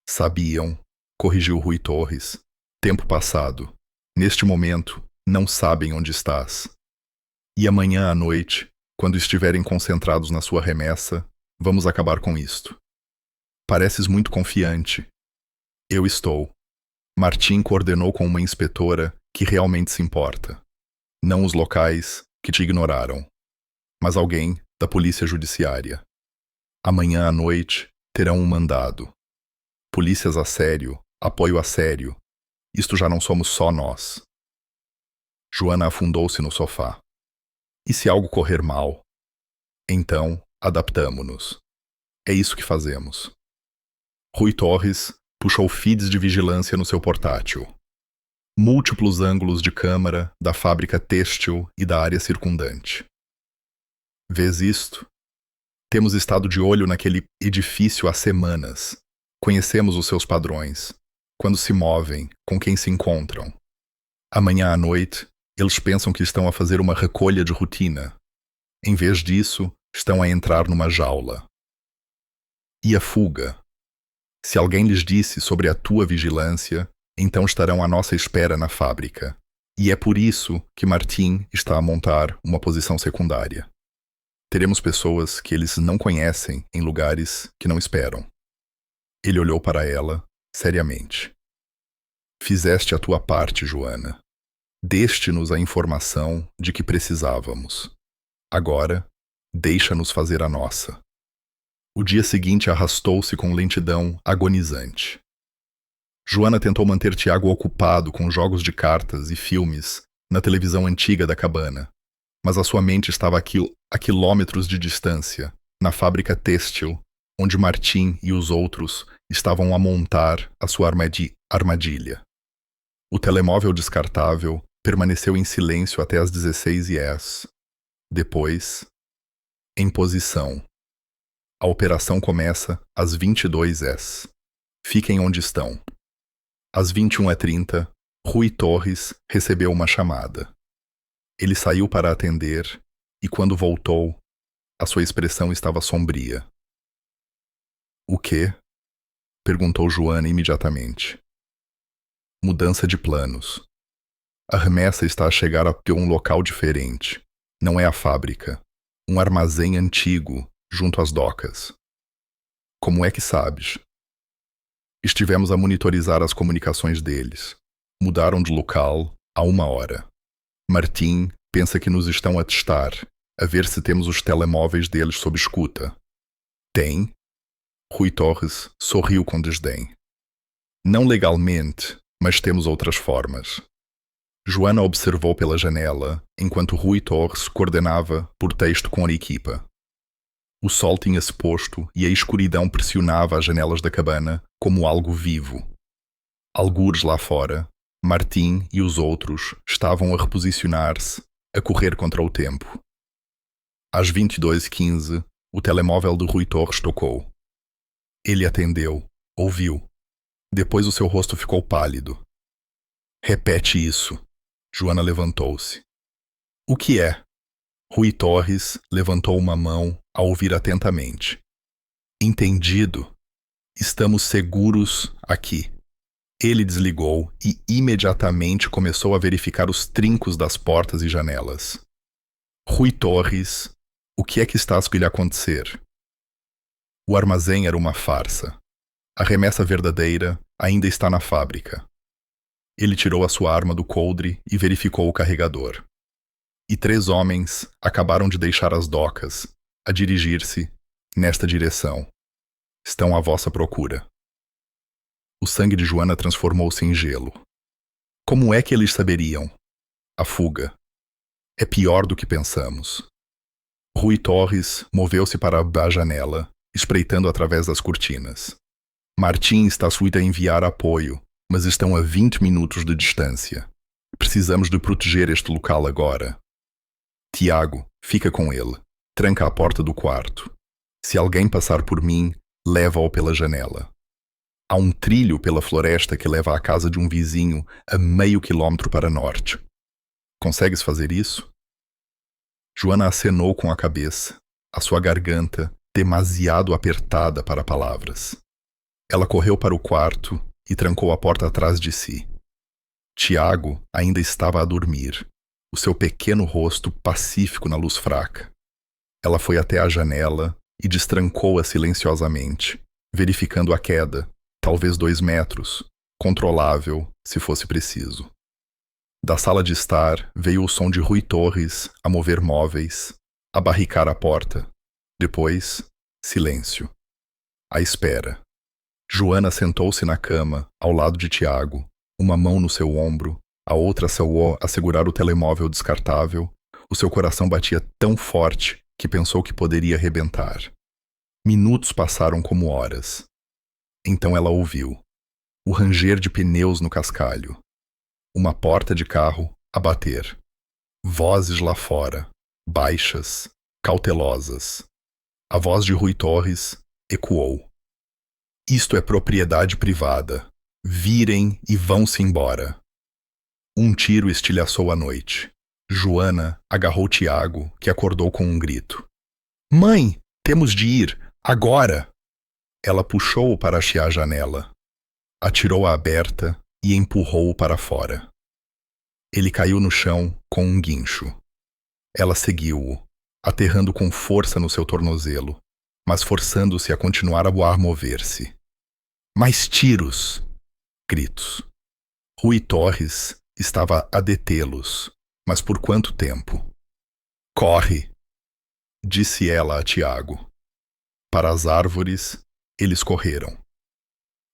Sabiam, corrigiu Rui Torres. Tempo passado. Neste momento, não sabem onde estás. E amanhã à noite, Quando estiverem concentrados na sua remessa, vamos acabar com isto. Pareces muito confiante. Eu estou. Martim coordenou com uma inspetora que realmente se importa. Não os locais que te ignoraram, mas alguém da polícia judiciária. Amanhã à noite terão um mandado. Polícias a sério, apoio a sério. Isto já não somos só nós. Joana afundou-se no sofá. E se algo correr mal? Então, adaptamo-nos. É isso que fazemos. Rui Torres puxou feeds de vigilância no seu portátil. Múltiplos ângulos de câmara da fábrica têxtil e da área circundante. Vês isto? Temos estado de olho naquele edifício há semanas. Conhecemos os seus padrões. Quando se movem, com quem se encontram. Amanhã à noite, eles pensam que estão a fazer uma recolha de rotina. Em vez disso, estão a entrar numa jaula. E a fuga? Se alguém lhes disse sobre a tua vigilância, então estarão à nossa espera na fábrica. E é por isso que Martim está a montar uma posição secundária. Teremos pessoas que eles não conhecem em lugares que não esperam. Ele olhou para ela, seriamente. Fizeste a tua parte, Joana. Deste-nos a informação de que precisávamos. Agora, deixa-nos fazer a nossa. O dia seguinte arrastou-se com lentidão agonizante. Joana tentou manter Tiago ocupado com jogos de cartas e filmes na televisão antiga da cabana, mas a sua mente estava a quilômetros de distância, na fábrica têxtil, onde Martim e os outros estavam a montar a sua armadilha. O telemóvel descartável permaneceu em silêncio até às 16h. Depois, em posição. A operação começa às 22h. Fiquem onde estão. Às 21h30, Rui Torres recebeu uma chamada. Ele saiu para atender e, quando voltou, a sua expressão estava sombria. O quê? Perguntou Joana imediatamente. Mudança de planos. A remessa está a chegar a um local diferente. Não é a fábrica. Um armazém antigo, junto às docas. Como é que sabes? Estivemos a monitorizar as comunicações deles. Mudaram de local há 1 hora. Martim pensa que nos estão a testar, a ver se temos os telemóveis deles sob escuta. Tem? Rui Torres sorriu com desdém. Não legalmente, mas temos outras formas. Joana observou pela janela, enquanto Rui Torres coordenava por texto com a equipa. O sol tinha-se posto e a escuridão pressionava as janelas da cabana como algo vivo. Algures lá fora, Martim e os outros estavam a reposicionar-se, a correr contra o tempo. Às 22h15, o telemóvel de Rui Torres tocou. Ele atendeu, ouviu. Depois o seu rosto ficou pálido. Repete isso. Joana levantou-se. O que é? Rui Torres levantou uma mão a ouvir atentamente. Entendido. Estamos seguros aqui. Ele desligou e imediatamente começou a verificar os trincos das portas e janelas. Rui Torres, o que é que está a lhe acontecer? O armazém era uma farsa. A remessa verdadeira ainda está na fábrica. Ele tirou a sua arma do coldre e verificou o carregador. E 3 homens acabaram de deixar as docas, a dirigir-se nesta direção. Estão à vossa procura. O sangue de Joana transformou-se em gelo. Como é que eles saberiam? A fuga. É pior do que pensamos. Rui Torres moveu-se para a janela, espreitando através das cortinas. Martim está suíte a enviar apoio, mas estão a 20 minutos de distância. Precisamos de proteger este local agora. Tiago, fica com ele. Tranca a porta do quarto. Se alguém passar por mim, leva-o pela janela. Há um trilho pela floresta que leva à casa de um vizinho a meio quilômetro para norte. Consegues fazer isso? Joana acenou com a cabeça, a sua garganta demasiado apertada para palavras. Ela correu para o quarto e trancou a porta atrás de si. Tiago ainda estava a dormir, o seu pequeno rosto pacífico na luz fraca. Ela foi até a janela e destrancou-a silenciosamente, verificando a queda, talvez 2 metros, controlável, se fosse preciso. Da sala de estar veio o som de Rui Torres a mover móveis, a barricar a porta. Depois, silêncio. A espera. Joana sentou-se na cama, ao lado de Tiago, uma mão no seu ombro, a outra soou a segurar o telemóvel descartável. O seu coração batia tão forte que pensou que poderia rebentar. Minutos passaram como horas. Então ela ouviu o ranger de pneus no cascalho, uma porta de carro a bater, vozes lá fora, baixas, cautelosas. A voz de Rui Torres ecoou. Isto é propriedade privada. Virem e vão-se embora. Um tiro estilhaçou a noite. Joana agarrou Tiago, que acordou com um grito. Mãe, temos de ir, agora! Ela puxou-o para hastear a janela, atirou-a aberta e empurrou-o para fora. Ele caiu no chão com um guincho. Ela seguiu-o, aterrando com força no seu tornozelo, mas forçando-se a continuar a mover-se. Mais tiros! Gritos. Rui Torres estava a detê-los, mas por quanto tempo? Corre! Disse ela a Tiago. Para as árvores, eles correram.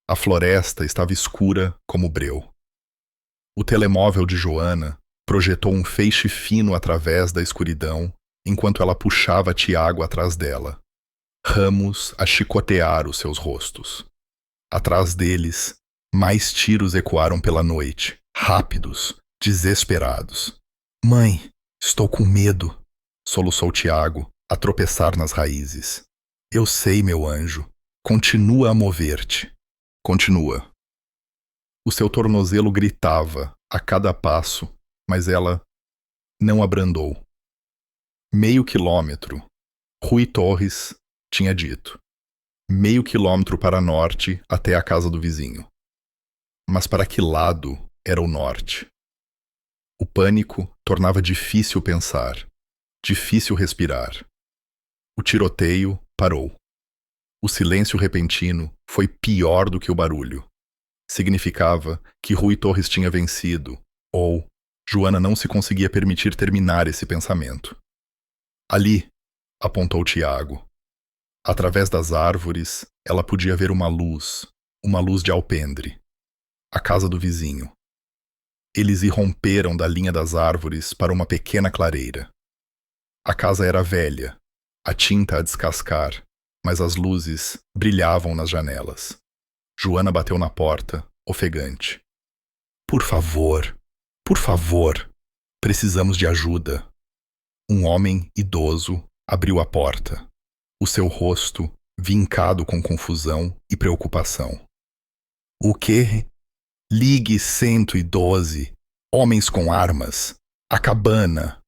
A floresta estava escura como breu. O telemóvel de Joana projetou um feixe fino através da escuridão enquanto ela puxava Tiago atrás dela. Ramos a chicotear os seus rostos. Atrás deles, mais tiros ecoaram pela noite, rápidos, desesperados. Mãe, estou com medo, soluçou Tiago, a tropeçar nas raízes. Eu sei, meu anjo. Continua a mover-te. Continua. O seu tornozelo gritava a cada passo, mas ela não abrandou. Meio quilômetro. Rui Torres tinha dito. Meio quilômetro para norte até a casa do vizinho. Mas para que lado era o norte? O pânico tornava difícil pensar, difícil respirar. O tiroteio parou. O silêncio repentino foi pior do que o barulho. Significava que Rui Torres tinha vencido, ou Joana não se conseguia permitir terminar esse pensamento. Ali, apontou Tiago. Através das árvores, ela podia ver uma luz de alpendre. A casa do vizinho. Eles irromperam da linha das árvores para uma pequena clareira. A casa era velha, a tinta a descascar, mas as luzes brilhavam nas janelas. Joana bateu na porta, ofegante. Por favor, precisamos de ajuda. Um homem idoso abriu a porta, o seu rosto vincado com confusão e preocupação. O quê? Ligue 112. Homens com armas. A cabana.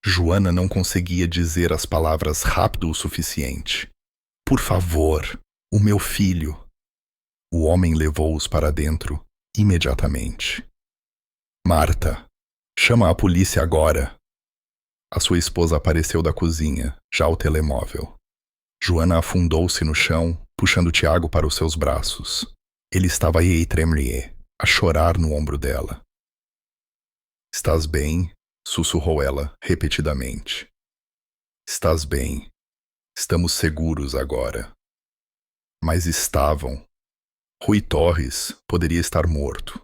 Joana não conseguia dizer as palavras rápido o suficiente. Por favor, o meu filho. O homem levou-os para dentro imediatamente. Marta, chama a polícia agora. A sua esposa apareceu da cozinha, já ao telemóvel. Joana afundou-se no chão, puxando Tiago para os seus braços. Ele estava aí tremelier, a chorar no ombro dela. Estás bem? Sussurrou ela repetidamente. Estás bem. Estamos seguros agora. Mas estavam. Rui Torres poderia estar morto.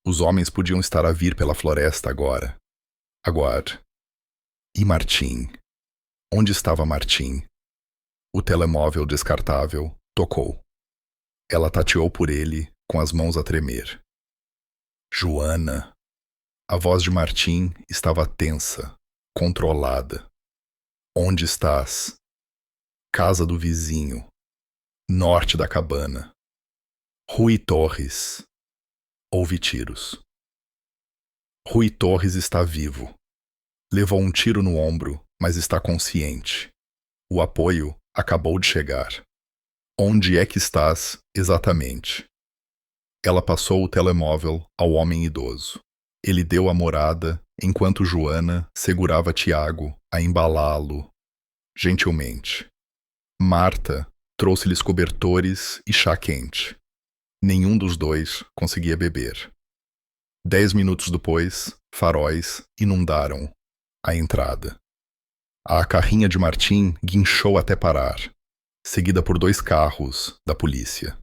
Os homens podiam estar a vir pela floresta agora. Aguarde. E Martim? Onde estava Martim? O telemóvel descartável tocou. Ela tateou por ele, com as mãos a tremer. Joana. A voz de Martim estava tensa, controlada. Onde estás? Casa do vizinho. Norte da cabana. Rui Torres. Houve tiros. Rui Torres está vivo. Levou um tiro no ombro, mas está consciente. O apoio acabou de chegar. Onde é que estás, exatamente? Ela passou o telemóvel ao homem idoso. Ele deu a morada, enquanto Joana segurava Tiago a embalá-lo. gentilmente. Marta trouxe-lhes cobertores e chá quente. Nenhum dos dois conseguia beber. 10 minutos depois, faróis inundaram a entrada. A carrinha de Martim guinchou até parar, seguida por 2 carros da polícia.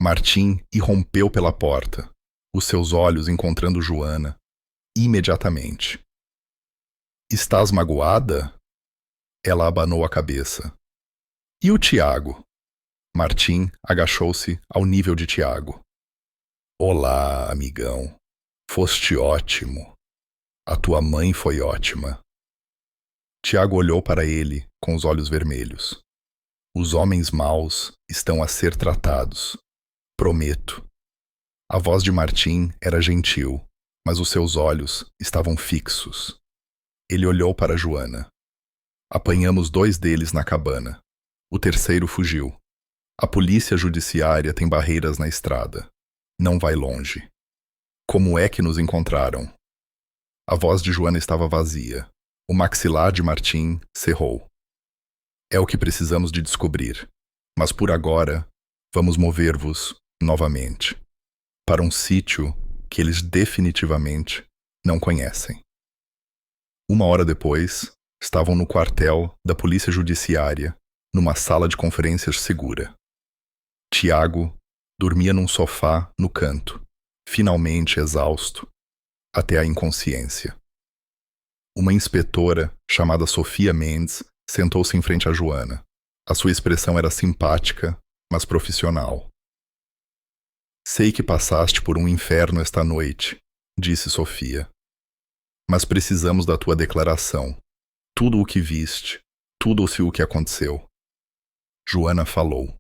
Martim irrompeu pela porta, os seus olhos encontrando Joana imediatamente. Estás magoada? Ela abanou a cabeça. E o Tiago? Martim agachou-se ao nível de Tiago. Olá, amigão. Foste ótimo. A tua mãe foi ótima. Tiago olhou para ele com os olhos vermelhos. Os homens maus estão a ser tratados. Prometo. A voz de Martim era gentil, mas os seus olhos estavam fixos. Ele olhou para Joana. Apanhamos 2 deles na cabana. O terceiro fugiu. A polícia judiciária tem barreiras na estrada. Não vai longe. Como é que nos encontraram? A voz de Joana estava vazia. O maxilar de Martim cerrou. É o que precisamos de descobrir. Mas por agora, vamos mover-vos novamente para um sítio que eles definitivamente não conhecem. 1 hora depois, estavam no quartel da polícia judiciária, numa sala de conferências segura. Tiago dormia num sofá no canto, finalmente exausto, até a inconsciência. Uma inspetora, chamada Sofia Mendes, sentou-se em frente a Joana. A sua expressão era simpática, mas profissional. Sei que passaste por um inferno esta noite, disse Sofia. Mas precisamos da tua declaração. Tudo o que viste, tudo o que aconteceu. Joana falou.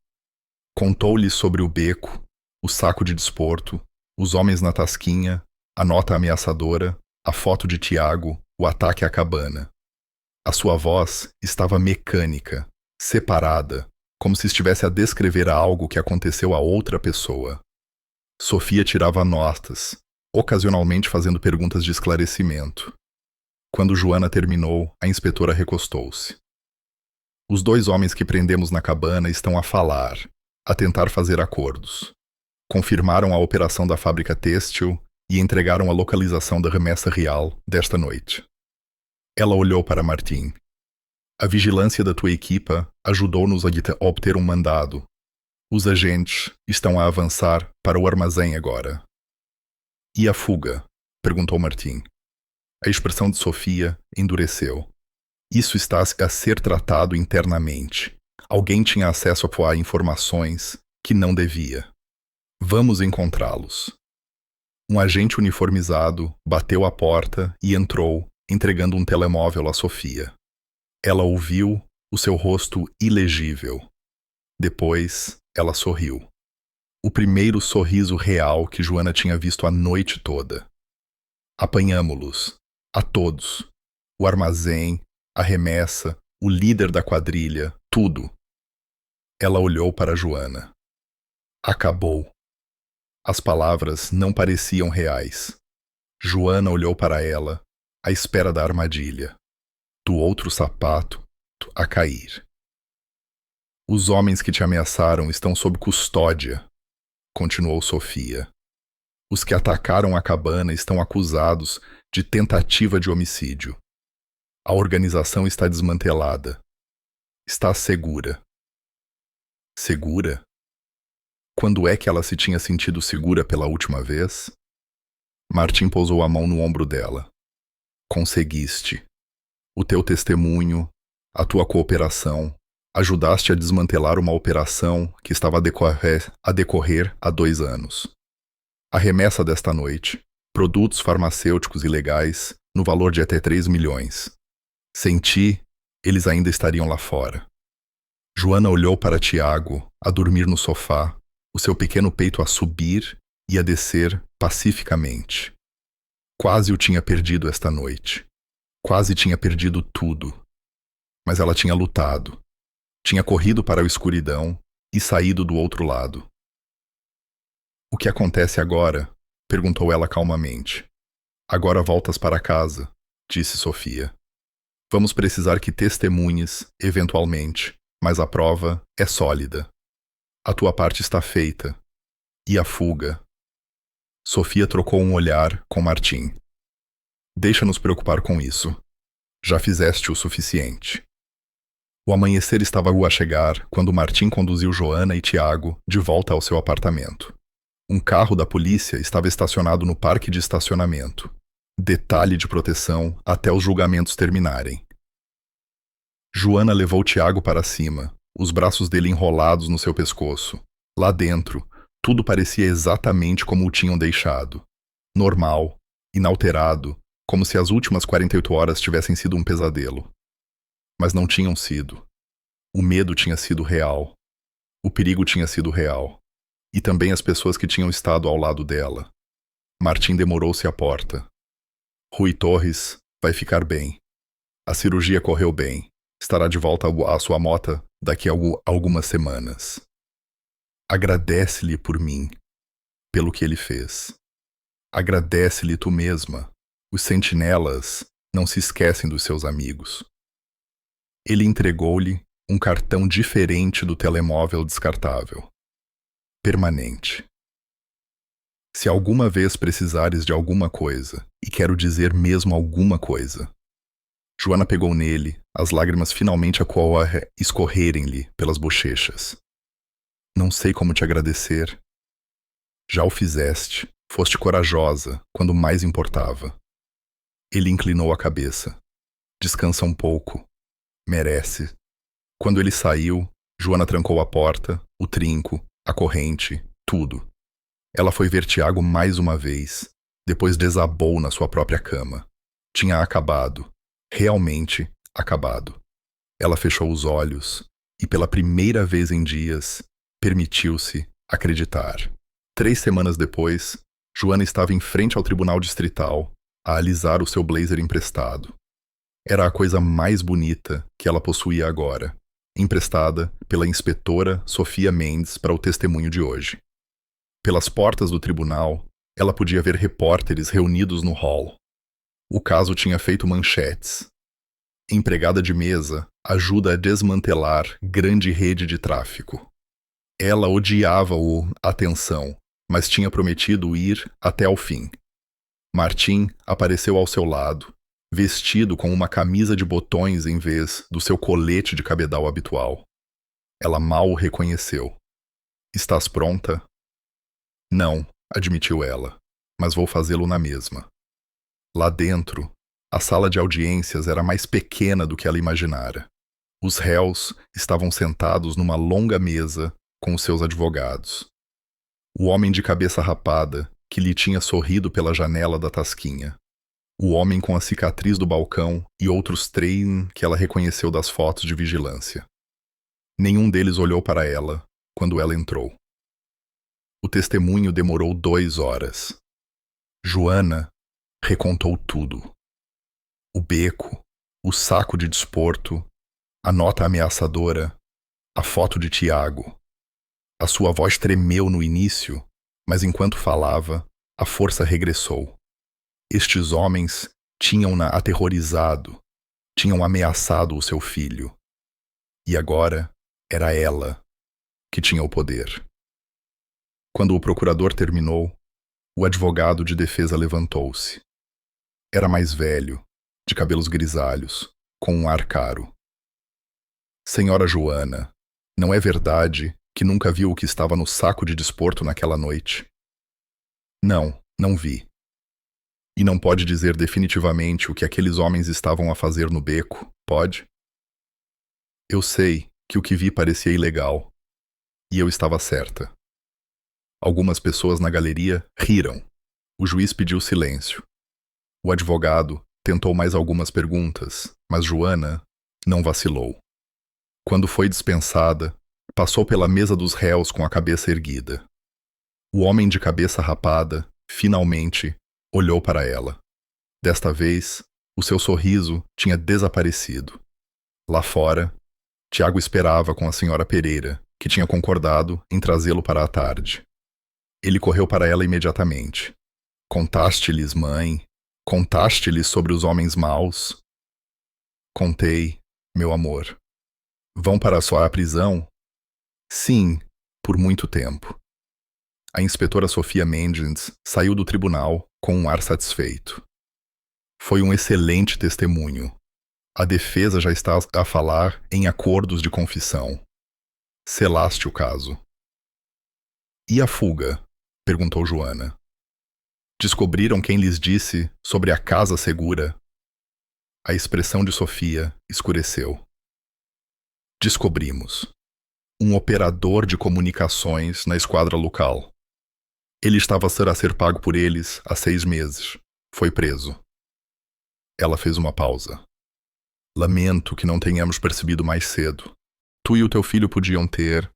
Contou-lhe sobre o beco, o saco de desporto, os homens na tasquinha, a nota ameaçadora, a foto de Tiago, o ataque à cabana. A sua voz estava mecânica, separada, como se estivesse a descrever algo que aconteceu a outra pessoa. Sofia tirava notas, ocasionalmente fazendo perguntas de esclarecimento. Quando Joana terminou, a inspetora recostou-se. Os 2 homens que prendemos na cabana estão a falar, a tentar fazer acordos. Confirmaram a operação da fábrica têxtil e entregaram a localização da remessa real desta noite. Ela olhou para Martim. A vigilância da tua equipa ajudou-nos a obter um mandado. Os agentes estão a avançar para o armazém agora. E a fuga? Perguntou Martim. A expressão de Sofia endureceu. Isso está a ser tratado internamente. Alguém tinha acesso a informações que não devia. Vamos encontrá-los. Um agente uniformizado bateu à porta e entrou, entregando um telemóvel a Sofia. Ela ouviu o seu rosto ilegível. Depois, ela sorriu. O primeiro sorriso real que Joana tinha visto a noite toda. Apanhamo-los, a todos. O armazém, a remessa, o líder da quadrilha, tudo. Ela olhou para Joana. Acabou. As palavras não pareciam reais. Joana olhou para ela, à espera da armadilha. Do outro sapato a cair. Os homens que te ameaçaram estão sob custódia, continuou Sofia. Os que atacaram a cabana estão acusados de tentativa de homicídio. A organização está desmantelada. Está segura. Segura? Quando é que ela se tinha sentido segura pela última vez? Martim pousou a mão no ombro dela. Conseguiste. O teu testemunho, a tua cooperação, ajudaste a desmantelar uma operação que estava a decorrer há 2 anos. A remessa desta noite, produtos farmacêuticos ilegais, no valor de até 3 milhões. Sem ti, eles ainda estariam lá fora. Joana olhou para Tiago, a dormir no sofá, o seu pequeno peito a subir e a descer pacificamente. Quase o tinha perdido esta noite. Quase tinha perdido tudo. Mas ela tinha lutado. Tinha corrido para a escuridão e saído do outro lado. O que acontece agora? Perguntou ela calmamente. Agora voltas para casa, disse Sofia. Vamos precisar que testemunhes, eventualmente, mas a prova é sólida. A tua parte está feita. E a fuga? Sofia trocou um olhar com Martim. Deixa-nos preocupar com isso. Já fizeste o suficiente. O amanhecer estava a chegar quando Martim conduziu Joana e Tiago de volta ao seu apartamento. Um carro da polícia estava estacionado no parque de estacionamento. Detalhe de proteção até os julgamentos terminarem. Joana levou Tiago para cima, os braços dele enrolados no seu pescoço. Lá dentro, tudo parecia exatamente como o tinham deixado. Normal, inalterado, como se as últimas 48 horas tivessem sido um pesadelo. Mas não tinham sido. O medo tinha sido real. O perigo tinha sido real. E também as pessoas que tinham estado ao lado dela. Martim demorou-se à porta. Rui Torres vai ficar bem. A cirurgia correu bem. Estará de volta à sua mota daqui a algumas semanas. Agradece-lhe por mim, pelo que ele fez. Agradece-lhe tu mesma. Os sentinelas não se esquecem dos seus amigos. Ele entregou-lhe um cartão diferente do telemóvel descartável. Permanente. Se alguma vez precisares de alguma coisa, e quero dizer mesmo alguma coisa. Joana pegou nele, as lágrimas finalmente escorrerem-lhe pelas bochechas. Não sei como te agradecer. Já o fizeste, foste corajosa quando mais importava. Ele inclinou a cabeça. Descansa um pouco. Merece. Quando ele saiu, Joana trancou a porta, o trinco, a corrente, tudo. Ela foi ver Tiago mais uma vez, depois desabou na sua própria cama. Tinha acabado. Realmente acabado. Ela fechou os olhos e, pela primeira vez em dias, permitiu-se acreditar. 3 semanas depois, Joana estava em frente ao tribunal distrital a alisar o seu blazer emprestado. Era a coisa mais bonita que ela possuía agora, emprestada pela inspetora Sofia Mendes para o testemunho de hoje. Pelas portas do tribunal, ela podia ver repórteres reunidos no hall. O caso tinha feito manchetes. Empregada de mesa ajuda a desmantelar grande rede de tráfico. Ela odiava a atenção, mas tinha prometido ir até ao fim. Martim apareceu ao seu lado, vestido com uma camisa de botões em vez do seu colete de cabedal habitual. Ela mal o reconheceu. Estás pronta? Não, admitiu ela, mas vou fazê-lo na mesma. Lá dentro, a sala de audiências era mais pequena do que ela imaginara. Os réus estavam sentados numa longa mesa com os seus advogados. O homem de cabeça rapada, que lhe tinha sorrido pela janela da tasquinha. O homem com a cicatriz do balcão e outros 3 que ela reconheceu das fotos de vigilância. Nenhum deles olhou para ela quando ela entrou. O testemunho demorou 2 horas. Joana recontou tudo. O beco, o saco de desporto, a nota ameaçadora, a foto de Tiago. A sua voz tremeu no início, mas enquanto falava, a força regressou. Estes homens tinham-na aterrorizado, tinham ameaçado o seu filho. E agora era ela que tinha o poder. Quando o procurador terminou, o advogado de defesa levantou-se. Era mais velho, de cabelos grisalhos, com um ar caro. Senhora Joana, não é verdade que nunca viu o que estava no saco de desporto naquela noite? Não, não vi. E não pode dizer definitivamente o que aqueles homens estavam a fazer no beco, pode? Eu sei que o que vi parecia ilegal. E eu estava certa. Algumas pessoas na galeria riram. O juiz pediu silêncio. O advogado tentou mais algumas perguntas, mas Joana não vacilou. Quando foi dispensada, passou pela mesa dos réus com a cabeça erguida. O homem de cabeça rapada, finalmente, olhou para ela. Desta vez, o seu sorriso tinha desaparecido. Lá fora, Tiago esperava com a senhora Pereira, que tinha concordado em trazê-lo para a tarde. Ele correu para ela imediatamente. Contaste-lhes, mãe? Contaste-lhes sobre os homens maus? Contei, meu amor. Vão para sua prisão? Sim, por muito tempo. A inspetora Sofia Mendes saiu do tribunal com um ar satisfeito. Foi um excelente testemunho. A defesa já está a falar em acordos de confissão. Selaste o caso. E a fuga? Perguntou Joana. Descobriram quem lhes disse sobre a casa segura? A expressão de Sofia escureceu. Descobrimos. Um operador de comunicações na esquadra local. Ele estava a ser pago por eles há 6 meses. Foi preso. Ela fez uma pausa. Lamento que não tenhamos percebido mais cedo. Tu e o teu filho podiam ter...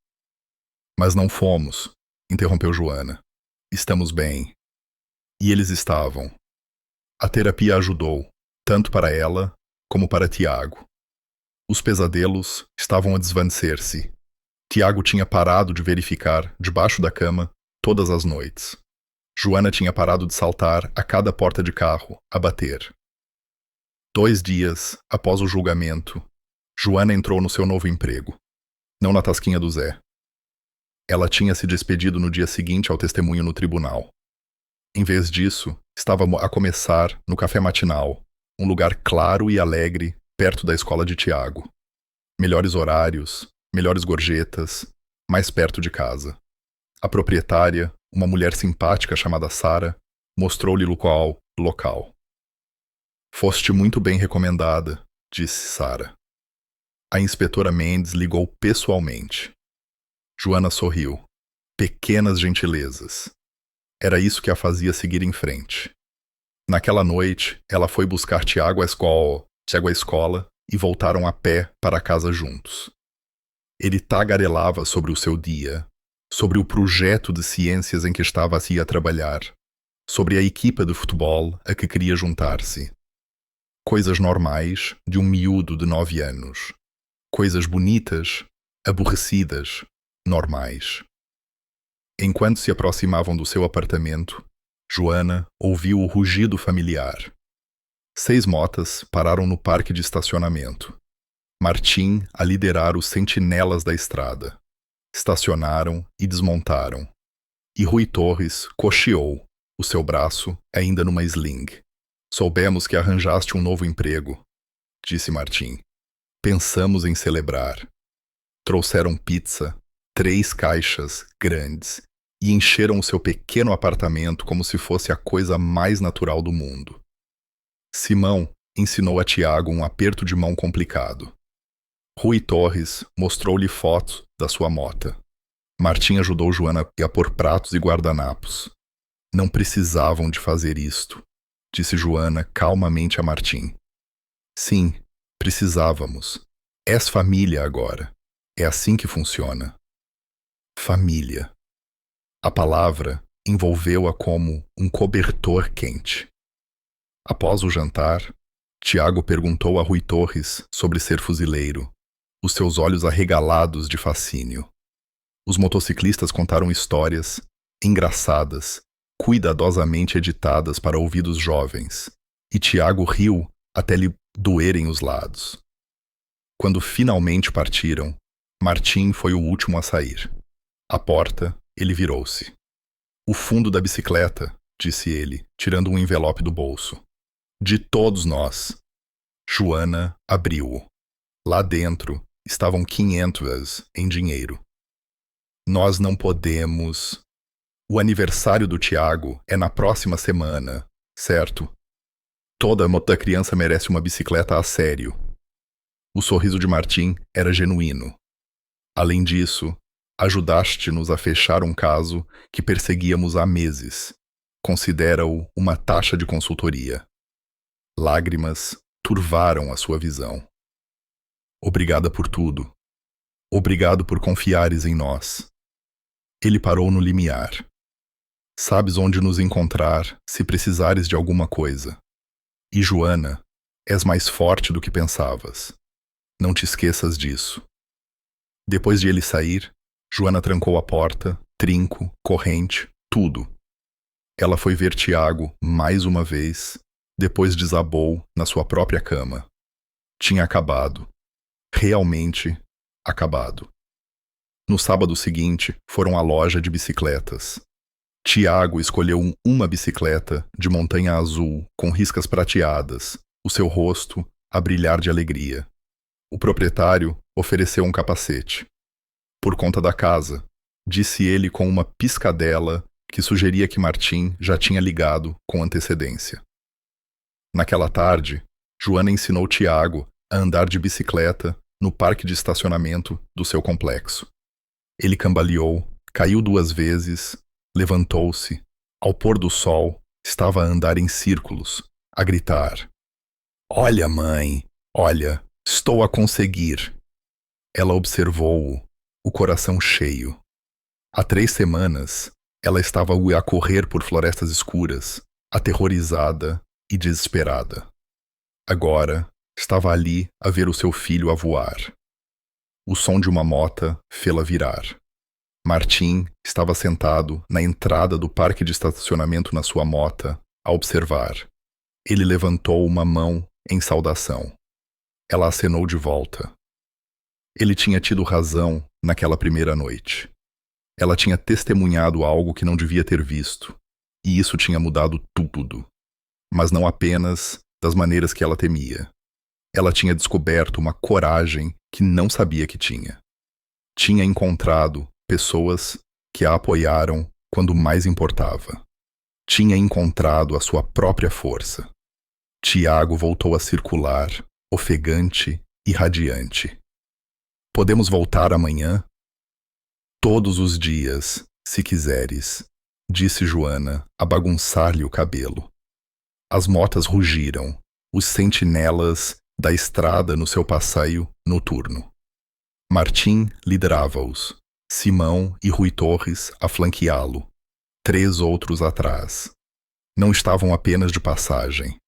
Mas não fomos, interrompeu Joana. Estamos bem. E eles estavam. A terapia ajudou, tanto para ela como para Tiago. Os pesadelos estavam a desvanecer-se. Tiago tinha parado de verificar, debaixo da cama, todas as noites. Joana tinha parado de saltar a cada porta de carro, a bater. 2 dias após o julgamento, Joana entrou no seu novo emprego. Não na tasquinha do Zé. Ela tinha se despedido no dia seguinte ao testemunho no tribunal. Em vez disso, estava a começar no café matinal, um lugar claro e alegre perto da escola de Tiago. Melhores horários, melhores gorjetas, mais perto de casa. A proprietária, uma mulher simpática chamada Sara, mostrou-lhe o local. Foste muito bem recomendada, disse Sara. A inspetora Mendes ligou pessoalmente. Joana sorriu. Pequenas gentilezas. Era isso que a fazia seguir em frente. Naquela noite, ela foi buscar Tiago à escola e voltaram a pé para casa juntos. Ele tagarelava sobre o seu dia, sobre o projeto de ciências em que estava a trabalhar, sobre a equipa de futebol a que queria juntar-se. Coisas normais de um miúdo de 9 anos. Coisas bonitas, aborrecidas, normais. Enquanto se aproximavam do seu apartamento, Joana ouviu o rugido familiar. 6 motas pararam no parque de estacionamento. Martim a liderar os sentinelas da estrada. Estacionaram e desmontaram. E Rui Torres cocheou, o seu braço ainda numa sling. Soubemos que arranjaste um novo emprego, disse Martim. Pensamos em celebrar. Trouxeram pizza, 3 caixas grandes, e encheram o seu pequeno apartamento como se fosse a coisa mais natural do mundo. Simão ensinou a Tiago um aperto de mão complicado. Rui Torres mostrou-lhe fotos da sua mota. Martim ajudou Joana a pôr pratos e guardanapos. Não precisavam de fazer isto, disse Joana calmamente a Martim. Sim, precisávamos. És família agora. É assim que funciona. Família. A palavra envolveu-a como um cobertor quente. Após o jantar, Tiago perguntou a Rui Torres sobre ser fuzileiro, os seus olhos arregalados de fascínio. Os motociclistas contaram histórias engraçadas, cuidadosamente editadas para ouvidos jovens, e Tiago riu até lhe doerem os lados. Quando finalmente partiram, Martim foi o último a sair. À porta, ele virou-se. O fundo da bicicleta, disse ele, tirando um envelope do bolso. De todos nós. Joana abriu-o. Lá dentro estavam 500 em dinheiro. Nós não podemos... O aniversário do Tiago é na próxima semana, certo? Toda criança merece uma bicicleta a sério. O sorriso de Martim era genuíno. Além disso, ajudaste-nos a fechar um caso que perseguíamos há meses. Considera-o uma taxa de consultoria. Lágrimas turvaram a sua visão. Obrigada por tudo. Obrigado por confiares em nós. Ele parou no limiar. Sabes onde nos encontrar se precisares de alguma coisa. E Joana, és mais forte do que pensavas. Não te esqueças disso. Depois de ele sair, Joana trancou a porta, trinco, corrente, tudo. Ela foi ver Tiago mais uma vez, depois desabou na sua própria cama. Tinha acabado. Realmente acabado. No sábado seguinte, foram à loja de bicicletas. Tiago escolheu uma bicicleta de montanha azul com riscas prateadas, o seu rosto a brilhar de alegria. O proprietário ofereceu um capacete. Por conta da casa, disse ele com uma piscadela que sugeria que Martim já tinha ligado com antecedência. Naquela tarde, Joana ensinou Tiago a andar de bicicleta no parque de estacionamento do seu complexo. Ele cambaleou, caiu 2 vezes, levantou-se. Ao pôr do sol, estava a andar em círculos, a gritar: "Olha, mãe, olha, estou a conseguir." Ela observou-o, o coração cheio. Há 3 semanas, ela estava a correr por florestas escuras, aterrorizada e desesperada. Agora, estava ali a ver o seu filho a voar. O som de uma mota fê-la virar. Martim estava sentado na entrada do parque de estacionamento na sua mota, a observar. Ele levantou uma mão em saudação. Ela acenou de volta. Ele tinha tido razão naquela primeira noite. Ela tinha testemunhado algo que não devia ter visto, e isso tinha mudado tudo. Mas não apenas das maneiras que ela temia. Ela tinha descoberto uma coragem que não sabia que tinha. Tinha encontrado pessoas que a apoiaram quando mais importava. Tinha encontrado a sua própria força. Tiago voltou a circular, ofegante e radiante. "Podemos voltar amanhã?" "Todos os dias, se quiseres", disse Joana, a bagunçar-lhe o cabelo. As motas rugiram, os sentinelas da estrada no seu passeio noturno. Martim liderava-os, Simão e Rui Torres a flanqueá-lo, 3 outros atrás. Não estavam apenas de passagem.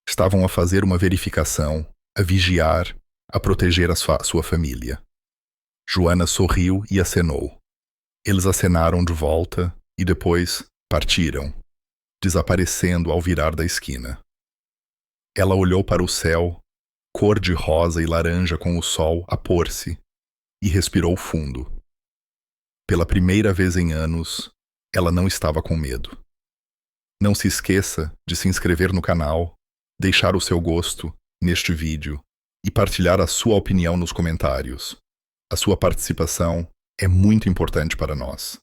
Estavam a fazer uma verificação, a vigiar, a proteger a sua família. Joana sorriu e acenou. Eles acenaram de volta e depois partiram, desaparecendo ao virar da esquina. Ela olhou para o céu, cor de rosa e laranja com o sol a pôr-se, e respirou fundo. Pela primeira vez em anos, ela não estava com medo. Não se esqueça de se inscrever no canal, deixar o seu gosto neste vídeo e partilhar a sua opinião nos comentários. A sua participação é muito importante para nós.